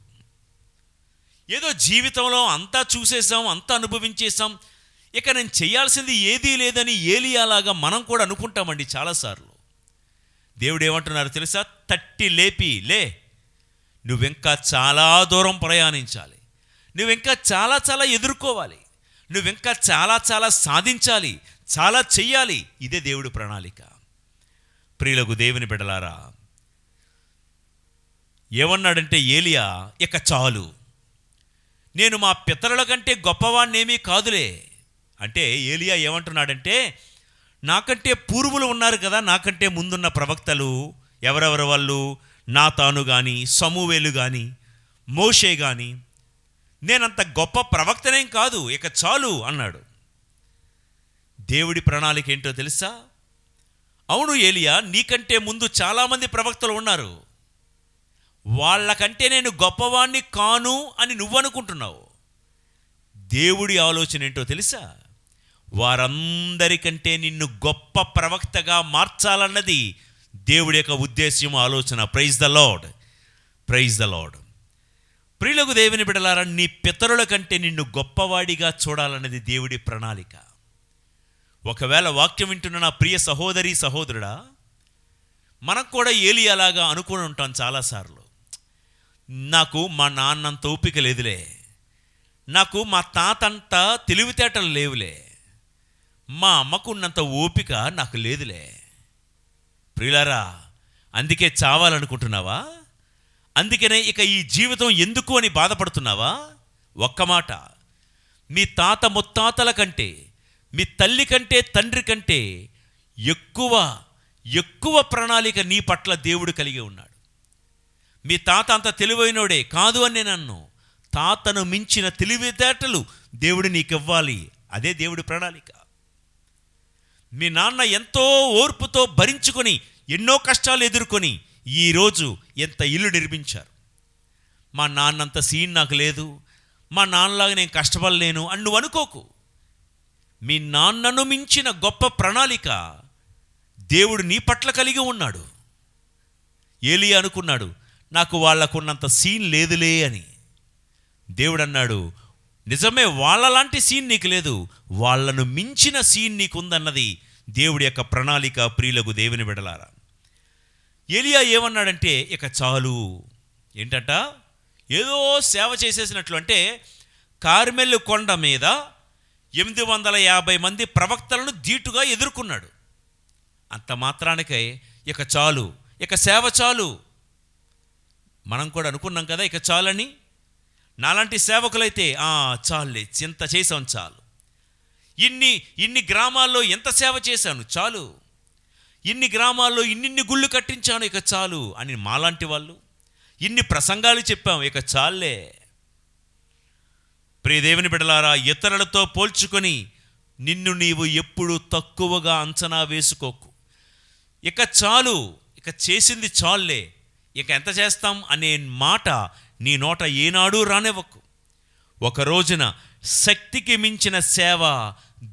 ఏదో జీవితంలో అంతా చూసేసాం, అంతా అనుభవించేసాం, ఇక నేను చేయాల్సింది ఏదీ లేదని ఏలియాలాగా మనం కూడా అనుకుంటామండి చాలాసార్లు. దేవుడు ఏమంటున్నారు తెలుసా? తట్టి లేపి, లే, నువ్వింకా చాలా దూరం ప్రయాణించాలి, నువ్వింకా చాలా చాలా ఎదుర్కోవాలి, నువ్వింకా చాలా చాలా సాధించాలి, చాలా చెయ్యాలి. ఇదే దేవుడి ప్రణాళిక. ప్రియులకు దేవుని బిడ్డలారా, ఏమన్నాడంటే ఏలియా, ఇక చాలు, నేను మా పితరుల కంటే గొప్పవాణ్ణేమీ కాదులే. అంటే ఏలియా ఏమంటున్నాడంటే, నాకంటే పూర్వులు ఉన్నారు కదా, నాకంటే ముందున్న ప్రవక్తలు ఎవరెవరు వాళ్ళు, నాతాను కానీ, సమూవేలు కానీ, మోషే కానీ, నేనంత గొప్ప ప్రవక్తనేం కాదు, ఇక చాలు అన్నాడు. దేవుడి ప్రణాళిక ఏంటో తెలుసా? అవును ఏలియా, నీకంటే ముందు చాలామంది ప్రవక్తలు ఉన్నారు, వాళ్ళకంటే నేను గొప్పవాణ్ణి కాను అని నువ్వనుకుంటున్నావు. దేవుడి ఆలోచన ఏంటో తెలుసా? వారందరికంటే నిన్ను గొప్ప ప్రవక్తగా మార్చాలన్నది దేవుడి యొక్క ఉద్దేశ్యం, ఆలోచన. Praise the Lord, praise the Lord. ప్రియులకు దేవుని బిడ్డలారా, నీ పితరుల కంటే నిన్ను గొప్పవాడిగా చూడాలన్నది దేవుడి ప్రణాళిక. ఒకవేళ వాక్యం వింటున్న నా ప్రియ సహోదరి సహోదరుడా, మనం కూడా ఏలియాలాగా అనుకుని ఉంటాం చాలాసార్లు. నాకు మా నాన్నంత ఓపిక లేదులే, నాకు మా తాతంత తెలివితేటలు లేవులే, మా అమ్మకున్నంత ఓపిక నాకు లేదులే. ప్రియులారా, అందుకే చావాలనుకుంటున్నావా? అందుకనే ఇక ఈ జీవితం ఎందుకు అని బాధపడుతున్నావా? ఒక్క మాట, మీ తాత ముత్తాతల కంటే, మీ తల్లి కంటే, తండ్రి కంటే ఎక్కువ ప్రణాళిక నీ పట్ల దేవుడు కలిగి ఉన్నాడు. మీ తాత అంత తెలివైనోడే కాదు అని నేను అన్ను. తాతను మించిన తెలివితేటలు దేవుడు నీకు ఇవ్వాలి. అదే దేవుడి ప్రణాళిక. మీ నాన్న ఎంతో ఓర్పుతో భరించుకొని, ఎన్నో కష్టాలు ఎదుర్కొని ఈరోజు ఎంత ఇల్లు నిర్మించారు. మా నాన్నంత సీన్ నాకు లేదు, మా నాన్నలాగా నేను కష్టపడలేను అని నువ్వు అనుకోకు. మీ నాన్నను మించిన గొప్ప ప్రణాళిక దేవుడు నీ పట్ల కలిగి ఉన్నాడు. ఏలియా అనుకున్నాడు, నాకు వాళ్లకున్నంత సీన్ లేదులే అని. దేవుడు అన్నాడు, నిజమే, వాళ్ళలాంటి సీన్ నీకు లేదు, వాళ్ళను మించిన సీన్ నీకుందన్నది దేవుడి యొక్క ప్రణాళిక. ప్రియులకు దేవుని బిడ్డలారా, ఏలియా ఏమన్నాడంటే, ఇక చాలు. ఏంటంట? ఏదో సేవ చేసేసినట్లు. అంటే కార్మెలు కొండ మీద 850 మంది ప్రవక్తలను ధీటుగా ఎదుర్కొన్నాడు. అంత మాత్రానికై ఇక చాలు, ఇక సేవ చాలు. మనం కూడా అనుకున్నాం కదా ఇక చాలని. నాలాంటి సేవకులైతే చాలులే, చింత చేసాం, చాలు. ఇన్ని గ్రామాల్లో ఎంత సేవ చేశాను, చాలు. ఇన్ని గ్రామాల్లో ఇన్నిన్ని గుళ్ళు కట్టించాను, ఇక చాలు అని మాలాంటి వాళ్ళు ఇన్ని ప్రసంగాలు చెప్పాం, ఇక చాలే. ప్రియ దేవుని బిడ్డలారా, ఇతరులతో పోల్చుకొని నిన్ను నీవు ఎప్పుడు తక్కువగా అంచనా వేసుకోకు. ఇక చాలు, ఇక చేసింది చాలులే, ఇక ఎంత చేస్తాం అనే మాట నీ నోట ఏనాడూ రానివ్వకు. ఒక రోజున శక్తికి మించిన సేవ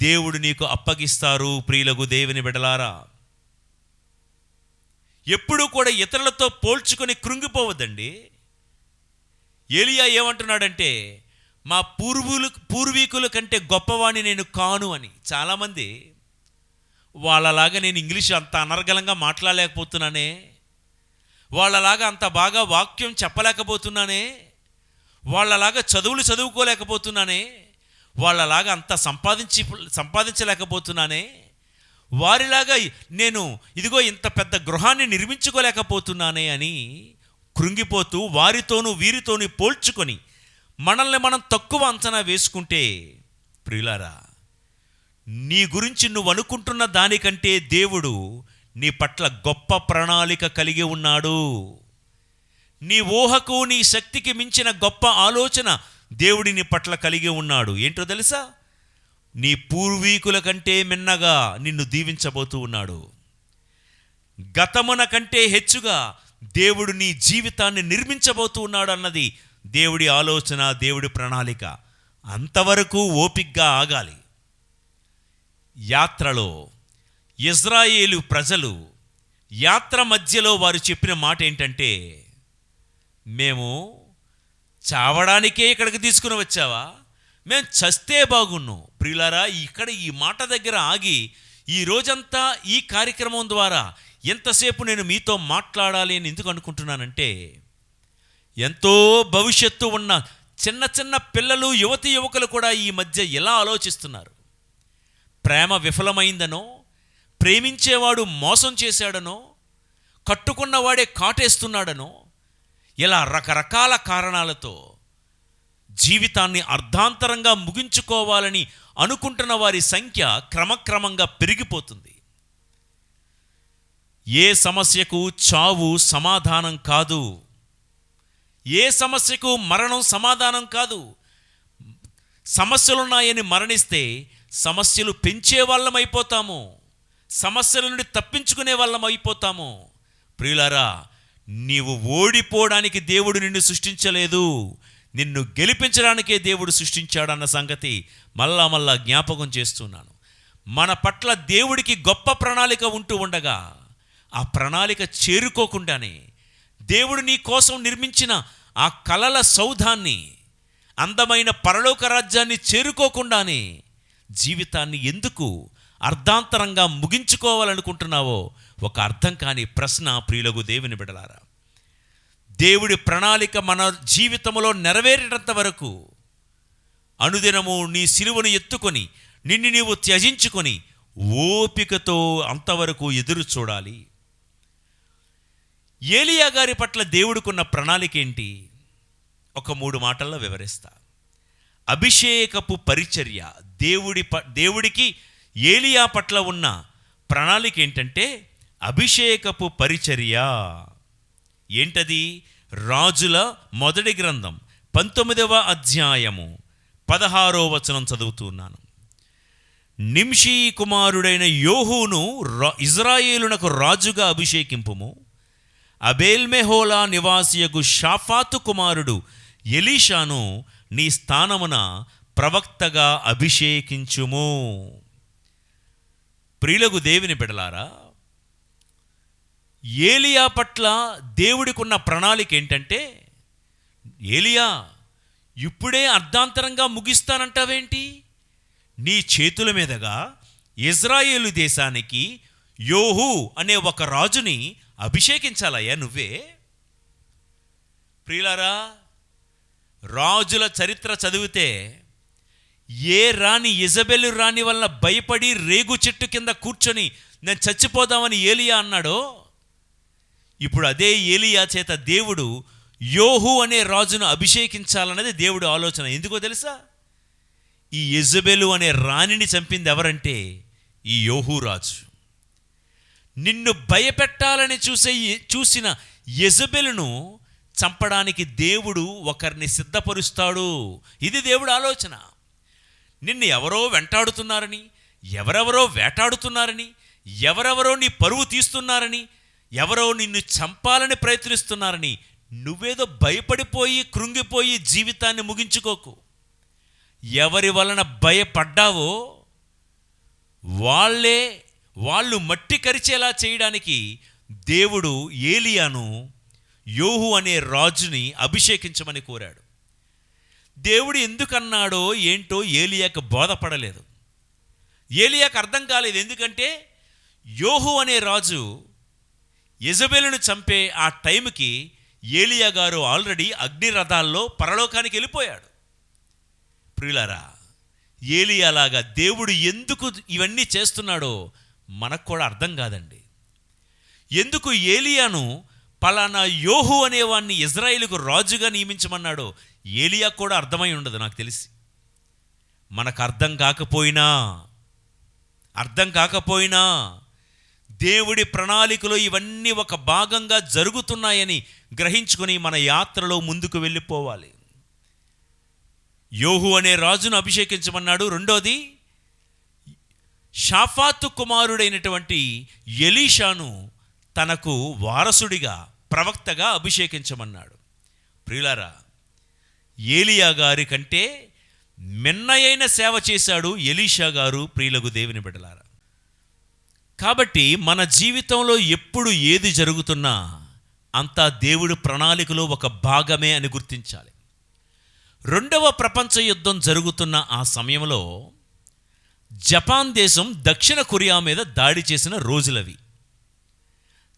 దేవుడు నీకు అప్పగిస్తారు. ప్రియులకు దేవుని బిడ్డలారా, ఎప్పుడూ కూడా ఇతరులతో పోల్చుకొని కృంగిపోవద్దండి. ఏలియా ఏమంటున్నాడంటే, మా పూర్వీకుల కంటే గొప్పవాణ్ణి నేను కాను అని. చాలామంది వాళ్ళలాగా నేను ఇంగ్లీష్ అంత అనర్గళంగా మాట్లాడలేకపోతున్నానే, వాళ్ళలాగా అంత బాగా వాక్యం చెప్పలేకపోతున్నానే, వాళ్ళలాగా చదువుకోలేకపోతున్నానే, వాళ్ళలాగా అంత సంపాదించలేకపోతున్నానే, వారిలాగా నేను ఇదిగో ఇంత పెద్ద గృహాన్ని నిర్మించుకోలేకపోతున్నానే అని కృంగిపోతూ వారితోనూ వీరితోనూ పోల్చుకొని మనల్ని మనం తక్కువ అంచనా వేసుకుంటే, ప్రియులారా, నీ గురించి నువ్వు అనుకుంటున్న దానికంటే దేవుడు నీ పట్ల గొప్ప ప్రణాళిక కలిగి ఉన్నాడు. నీ ఊహకు నీ శక్తికి మించిన గొప్ప ఆలోచన దేవుడి నీ పట్ల కలిగి ఉన్నాడు. ఏంటో తెలుసా? నీ పూర్వీకుల కంటే మిన్నగా నిన్ను దీవించబోతూ ఉన్నాడు. గతమున కంటే హెచ్చుగా దేవుడు నీ జీవితాన్ని నిర్మించబోతూ ఉన్నాడు అన్నది దేవుడి ఆలోచన, దేవుడి ప్రణాళిక. అంతవరకు ఓపిగ్గా ఆగాలి. యాత్రలో ఇజ్రాయేలు ప్రజలు యాత్ర మధ్యలో వారు చెప్పిన మాట ఏంటంటే, మేము చావడానికే ఇక్కడికి తీసుకుని వచ్చావా? మేము చస్తే బాగున్నాం. ప్రియులారా, ఇక్కడ ఈ మాట దగ్గర ఆగి ఈ రోజంతా ఈ కార్యక్రమం ద్వారా ఎంతసేపు నేను మీతో మాట్లాడాలి అని ఎందుకు అనుకుంటున్నానంటే, ఎంతో భవిష్యత్తు ఉన్న చిన్న చిన్న పిల్లలు, యువతి యువకులు కూడా ఈ మధ్య ఎలా ఆలోచిస్తున్నారు? ప్రేమ విఫలమైందనో, ప్రేమించేవాడు మోసం చేశాడనో, కట్టుకున్నవాడే కాటేస్తున్నాడనో, ఇలా రకరకాల కారణాలతో జీవితాన్ని అర్ధాంతరంగా ముగించుకోవాలని అనుకుంటున్న వారి సంఖ్య క్రమక్రమంగా పెరిగిపోతుంది. ఏ సమస్యకు చావు సమాధానం కాదు. ఏ సమస్యకు మరణం సమాధానం కాదు. సమస్యలున్నాయని మరణిస్తే సమస్యలు పెంచే వాళ్ళం అయిపోతాము, సమస్యల నుండి తప్పించుకునే వాళ్ళం అయిపోతాము. ప్రియులారా, నీవు ఓడిపోవడానికి దేవుడు నిన్ను సృష్టించలేదు, నిన్ను గెలిపించడానికే దేవుడు సృష్టించాడన్న సంగతి మళ్ళా జ్ఞాపకం చేస్తున్నాను. మన పట్ల దేవుడికి గొప్ప ప్రణాళిక ఉంటూ ఉండగా ఆ ప్రణాళిక చేరుకోకుండానే దేవుడు నీ కోసం నిర్మించిన ఆ కలల సౌధాన్ని, అందమైన పరలోక రాజ్యాన్ని చేరుకోకుండానే జీవితాన్ని ఎందుకు అర్ధాంతరంగా ముగించుకోవాలనుకుంటున్నావో ఒక అర్థం కాని ప్రశ్న. ప్రియులకు దేవుని బిడ్డలారా, దేవుడి ప్రణాళిక మన జీవితంలో నెరవేరేటంత వరకు అనుదినము నీ సిలువను ఎత్తుకొని నిన్ను నీవు త్యజించుకొని ఓపికతో అంతవరకు ఎదురు చూడాలి. ఏలియా గారి పట్ల దేవుడికున్న ప్రణాళిక ఏంటి? ఒక 3 మాటల్లో వివరిస్తా. అభిషేకపు పరిచర్య. దేవుడికి ఏలియా పట్ల ఉన్న ప్రణాళిక ఏంటంటే అభిషేకపు పరిచర్య. ఏంటది? రాజుల మొదటి గ్రంథం 19వ అధ్యాయము 16వ వచనం చదువుతున్నాను. నింషీ కుమారుడైన యోహును ఇజ్రాయేలునకు రాజుగా అభిషేకింపుము. అబేల్మెహోలా నివాసియగు షాఫాతు కుమారుడు ఎలీషాను నీ స్థానమున ప్రవక్తగా అభిషేకించుము. ప్రియులకు దేవుని బిడ్డలారా, ఏలియా పట్ల దేవుడికున్న ప్రణాళిక ఏంటంటే, ఏలియా ఇప్పుడే అర్ధాంతరంగా ముగిస్తానంటావేంటి? నీ చేతుల మీదుగా ఇజ్రాయేలు దేశానికి యోహు అనే ఒక రాజుని అభిషేకించాలయ్యా నువ్వే. ప్రియులారా, రాజుల చరిత్ర చదివితే ఏ రాణి, యెజబెలు రాణి వల్ల భయపడి రేగు చెట్టు కింద కూర్చొని నేను చచ్చిపోదామని ఏలియా అన్నాడో, ఇప్పుడు అదే ఏలియా చేత దేవుడు యోహు అనే రాజును అభిషేకించాలన్నది దేవుడి ఆలోచన. ఎందుకో తెలుసా? ఈ యెజబెలు అనే రాణిని చంపింది ఎవరంటే ఈ యోహు రాజు. నిన్ను భయపెట్టాలని చూసిన యెజబెలును చంపడానికి దేవుడు ఒకరిని సిద్ధపరుస్తాడు. ఇది దేవుడి ఆలోచన. నిన్ను ఎవరో వెంటాడుతున్నారని, ఎవరెవరో వేటాడుతున్నారని, ఎవరెవరో నీ పరువు తీస్తున్నారని, ఎవరో నిన్ను చంపాలని ప్రయత్నిస్తున్నారని నువ్వేదో భయపడిపోయి కృంగిపోయి జీవితాన్ని ముగించుకోకు. ఎవరి వలన భయపడ్డావో వాళ్ళు మట్టి కరిచేలా చేయడానికి దేవుడు ఏలియాను యోహు అనే రాజుని అభిషేకించమని కోరాడు. దేవుడు ఎందుకన్నాడో ఏంటో ఏలియాకు బోధపడలేదు, ఏలియాకు అర్థం కాలేదు. ఎందుకంటే యోహు అనే రాజు యెజబెలును చంపే ఆ టైంకి ఏలియా గారు ఆల్రెడీ అగ్నిరథాల్లో పరలోకానికి వెళ్ళిపోయాడు. ప్రియులారా, ఏలియాలాగా దేవుడు ఎందుకు ఇవన్నీ చేస్తున్నాడో మనకు కూడా అర్థం కాదండి. ఎందుకు ఏలియాను పలానా యోహు అనేవాడిని ఇజ్రాయేలుకు రాజుగా నియమించమన్నాడో ఏలియా కూడా అర్థమై ఉండదు నాకు తెలిసి. మనకు అర్థం కాకపోయినా దేవుడి ప్రణాళికలో ఇవన్నీ ఒక భాగంగా జరుగుతున్నాయని గ్రహించుకొని మన యాత్రలో ముందుకు వెళ్ళిపోవాలి. యోహు అనే రాజును అభిషేకించమన్నాడు. రెండోది షాఫాతు కుమారుడైనటువంటి ఎలీషాను తనకు వారసుడిగా ప్రవక్తగా అభిషేకించమన్నాడు. ప్రియులారా, ఏలియా గారి కంటే మిన్నయైన సేవ చేశాడు ఎలీషా గారు. ప్రియులకు దేవుని బిడ్డలారా, కాబట్టి మన జీవితంలో ఎప్పుడు ఏది జరుగుతున్నా అంతా దేవుడి ప్రణాళికలో ఒక భాగమే అని గుర్తించాలి. రెండవ ప్రపంచ యుద్ధం జరుగుతున్న ఆ సమయంలో జపాన్ దేశం దక్షిణ కొరియా మీద దాడి చేసిన రోజులవి.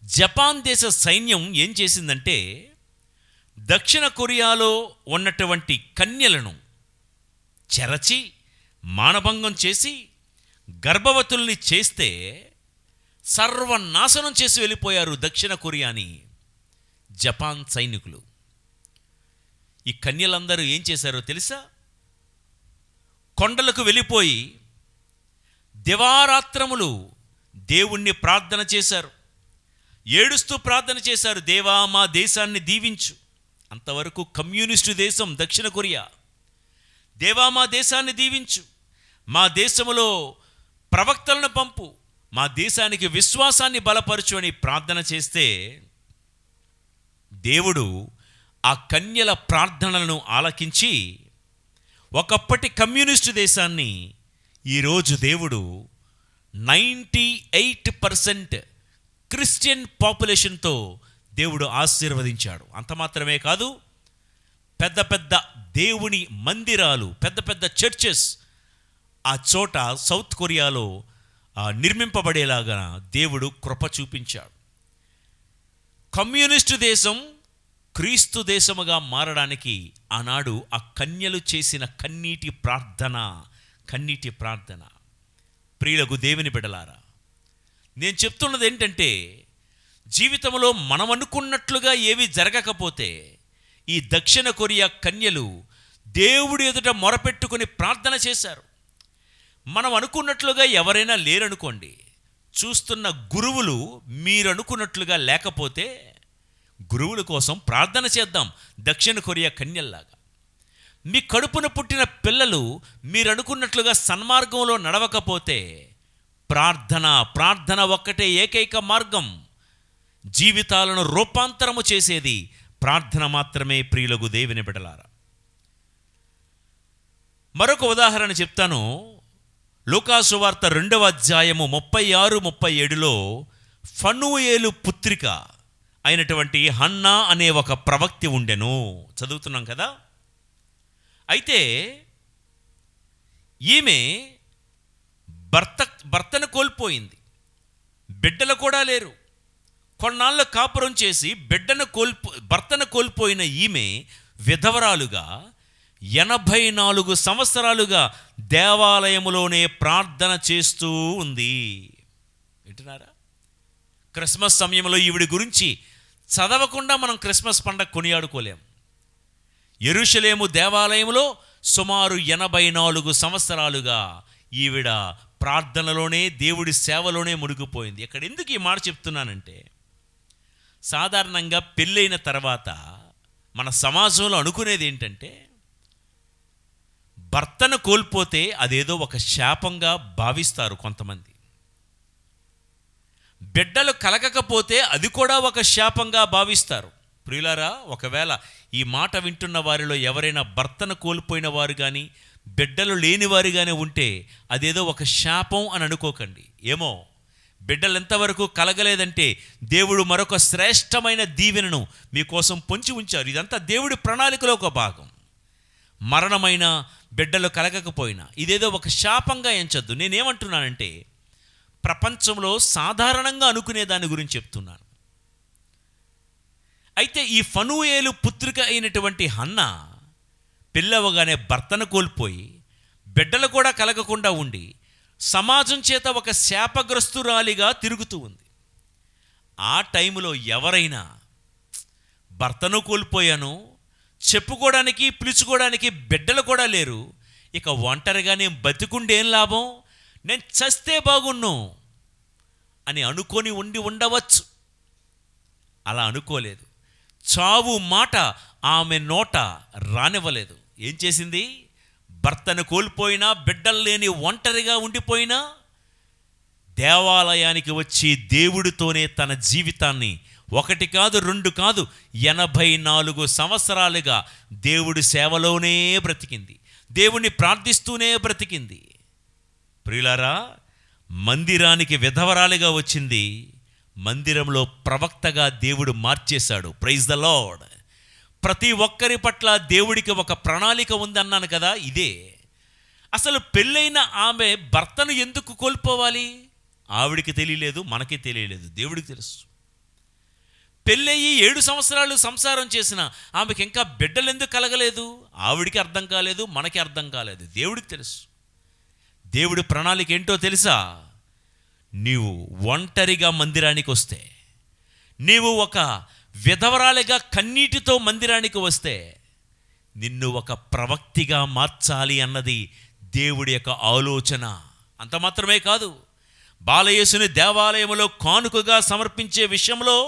జపాన్ దేశ సైన్యం ఏం చేసిందంటే, దక్షిణ కొరియాలో ఉన్నటువంటి కన్యలను చెరచి మానభంగం చేసి గర్భవతుల్ని చేస్తే సర్వనాశనం చేసి వెళ్ళిపోయారు దక్షిణ కొరియాని జపాన్ సైనికులు. ఈ కన్యలందరూ ఏం చేశారో తెలుసా? కొండలకు వెళ్ళిపోయి దివారాత్రములు దేవుణ్ణి ప్రార్థన చేశారు, ఏడుస్తూ ప్రార్థన చేశారు, దేవా మా దేశాన్ని దీవించు. అంతవరకు కమ్యూనిస్టు దేశం దక్షిణ కొరియా. దేవా మా దేశాన్ని దీవించు, మా దేశంలో ప్రవక్తలను పంపు, మా దేశానికి విశ్వాసాన్ని బలపరచు అని ప్రార్థన చేస్తే దేవుడు ఆ కన్యల ప్రార్థనలను ఆలకించి ఒకప్పటి కమ్యూనిస్టు దేశాన్ని ఈరోజు దేవుడు 98% క్రిస్టియన్ పాపులేషన్తో దేవుడు ఆశీర్వదించాడు. అంత మాత్రమే కాదు, పెద్ద పెద్ద దేవుని మందిరాలు, పెద్ద పెద్ద చర్చెస్ ఆ చోట సౌత్ కొరియాలో నిర్మింపబడేలాగా దేవుడు కృప చూపించాడు. కమ్యూనిస్టు దేశం క్రీస్తు దేశముగా మారడానికి ఆనాడు ఆ కన్యలు చేసిన కన్నీటి ప్రార్థన. ప్రియులకు దేవుని బిడ్డలారా, నేను చెప్తున్నది ఏంటంటే, జీవితంలో మనం అనుకున్నట్లుగా ఏవి జరగకపోతే ఈ దక్షిణ కొరియా కన్యలు దేవుడి ఎదుట మొరపెట్టుకుని ప్రార్థన చేశారు. మనం అనుకున్నట్లుగా ఎవరైనా లేరనుకోండి, చూస్తున్న గురువులు మీరు అనుకున్నట్లుగా లేకపోతే గురువుల కోసం ప్రార్థన చేద్దాం. దక్షిణ కొరియా కన్యల్లాగా మీ కడుపున పుట్టిన పిల్లలు మీరు అనుకున్నట్లుగా సన్మార్గంలో నడవకపోతే ప్రార్థన ఒక్కటే ఏకైక మార్గం. జీవితాలను రూపాంతరము చేసేది ప్రార్థన మాత్రమే. ప్రియులకు దేవుని బిడ్డలారా, మరొక ఉదాహరణ చెప్తాను. లూకాసు వార్త 2వ అధ్యాయము 36-37లో ఫనూయేలు పుత్రిక అయినటువంటి హన్నా అనే ఒక ప్రవక్తి ఉండెను. చదువుతున్నాం కదా. అయితే ఈమె భర్తను కోల్పోయింది, బిడ్డలు కూడా లేరు. కొన్నాళ్ళ కాపురం చేసి భర్తను కోల్పోయిన ఈమె విధవరాలుగా 84 సంవత్సరాలుగా దేవాలయములోనే ప్రార్థన చేస్తూ ఉంది. వింటున్నారా? క్రిస్మస్ సమయంలో ఈవిడి గురించి చదవకుండా మనం క్రిస్మస్ పండగ కొనియాడుకోలేం. యెరూషలేము దేవాలయంలో సుమారు 84 సంవత్సరాలుగా ఈవిడ ప్రార్థనలోనే, దేవుడి సేవలోనే మునిగిపోయింది. ఇక్కడ ఎందుకు ఈ మాట చెప్తున్నానంటే, సాధారణంగా పెళ్ళైన తర్వాత మన సమాజంలో అనుకునేది ఏంటంటే, భర్తను కోల్పోతే అదేదో ఒక శాపంగా భావిస్తారు కొంతమంది. బిడ్డలు కలగకపోతే అది కూడా ఒక శాపంగా భావిస్తారు. ప్రియులారా, ఒకవేళ ఈ మాట వింటున్న వారిలో ఎవరైనా భర్తను కోల్పోయిన వారు కానీ బిడ్డలు లేని వారు కానీ ఉంటే అదేదో ఒక శాపం అని అనుకోకండి. ఏమో, బిడ్డలు ఎంతవరకు కలగలేదంటే దేవుడు మరొక శ్రేష్టమైన దీవెనను మీకోసం పొంచి ఉంచారు. ఇదంతా దేవుడి ప్రణాళికలో ఒక భాగం. మరణమైన బిడ్డలు కలగకపోయినా ఇదేదో ఒక శాపంగా ఎంచొద్దు. నేనేమంటున్నానంటే, ప్రపంచంలో సాధారణంగా అనుకునే దాని గురించి చెప్తున్నాను. అయితే ఈ ఫనూయేలు పుత్రిక అయినటువంటి హన్నా పెళ్ళవగానే భర్తను కోల్పోయి బిడ్డలు కూడా కలగకుండా ఉండి సమాజం చేత ఒక శాపగ్రస్తురాలిగా తిరుగుతూ ఉంది. ఆ టైంలో ఎవరైనా భర్తను కోల్పోయాను, చెప్పుకోవడానికి పిలుచుకోవడానికి బిడ్డలు కూడా లేరు, ఇక ఒంటరిగా నేను బతికుండేం లాభం, నేను చస్తే బాగున్ను అని అనుకొని ఉండవచ్చు. అలా అనుకోలేదు. చావు మాట ఆమె నోట రానివ్వలేదు. ఏం చేసింది? భర్తను కోల్పోయినా, బిడ్డలు లేని ఒంటరిగా ఉండిపోయినా దేవాలయానికి వచ్చి దేవుడితోనే తన జీవితాన్ని 1 కాదు 2 కాదు 84 సంవత్సరాలుగా దేవుడి సేవలోనే బ్రతికింది, దేవుణ్ణి ప్రార్థిస్తూనే బ్రతికింది. ప్రియులారా, మందిరానికి విధవరాలిగా వచ్చింది, మందిరంలో ప్రవక్తగా దేవుడు మార్చేశాడు. Praise the Lord. ప్రతి ఒక్కరి పట్ల దేవుడికి ఒక ప్రణాళిక ఉందన్నాను కదా, ఇదే. అసలు పెళ్ళైన ఆమె భర్తను ఎందుకు కోల్పోవాలి? ఆవిడికి తెలియలేదు, మనకి తెలియలేదు, దేవుడికి తెలుసు. పెళ్ళయి 7 సంవత్సరాలు సంసారం చేసిన ఆమెకి ఇంకా బిడ్డలు ఎందుకు కలగలేదు? ఆవిడికి అర్థం కాలేదు, మనకి అర్థం కాలేదు, దేవుడికి తెలుసు. దేవుడి ప్రణాళిక ఏంటో తెలుసా? నీవు ఒంటరిగా మందిరానికి వస్తే, నీవు ఒక విధవరాలిగా కన్నీటితో మందిరానికి వస్తే నిన్ను ఒక ప్రవక్తిగా మార్చాలి అన్నది దేవుడి యొక్క ఆలోచన. అంత మాత్రమే కాదు, బాలయేసుని దేవాలయంలో కానుకగా సమర్పించే విషయంలో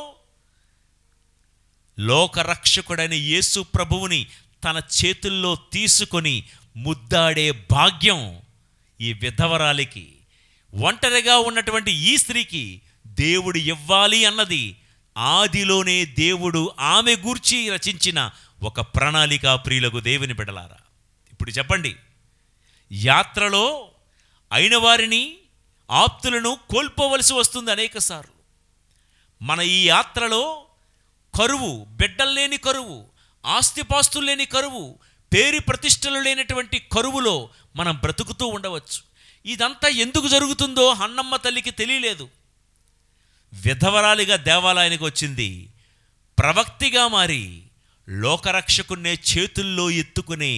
లోకరక్షకుడైన యేసు ప్రభువుని తన చేతుల్లో తీసుకొని ముద్దాడే భాగ్యం ఈ విధవరాలికి, ఒంటరిగా ఉన్నటువంటి ఈ స్త్రీకి దేవుడు ఇవ్వాలి అన్నది ఆదిలోనే దేవుడు ఆమె గూర్చి రచించిన ఒక ప్రణాళిక. ప్రియులకు దేవుని బిడ్డలారా, ఇప్పుడు చెప్పండి, యాత్రలో అయిన వారిని, ఆప్తులను కోల్పోవలసి వస్తుంది అనేకసార్లు. మన ఈ యాత్రలో కరువు, బిడ్డలు లేని కరువు, ఆస్తిపాస్తులు లేని కరువు, పేరు ప్రతిష్టలు లేనటువంటి కరువులో మనం బ్రతుకుతూ ఉండవచ్చు. ఇదంతా ఎందుకు జరుగుతుందో హన్నమ్మ తల్లికి తెలియలేదు. విధవరాలిగా దేవాలయానికి వచ్చింది, ప్రవక్తిగా మారి లోకరక్షకున్నే చేతుల్లో ఎత్తుకునే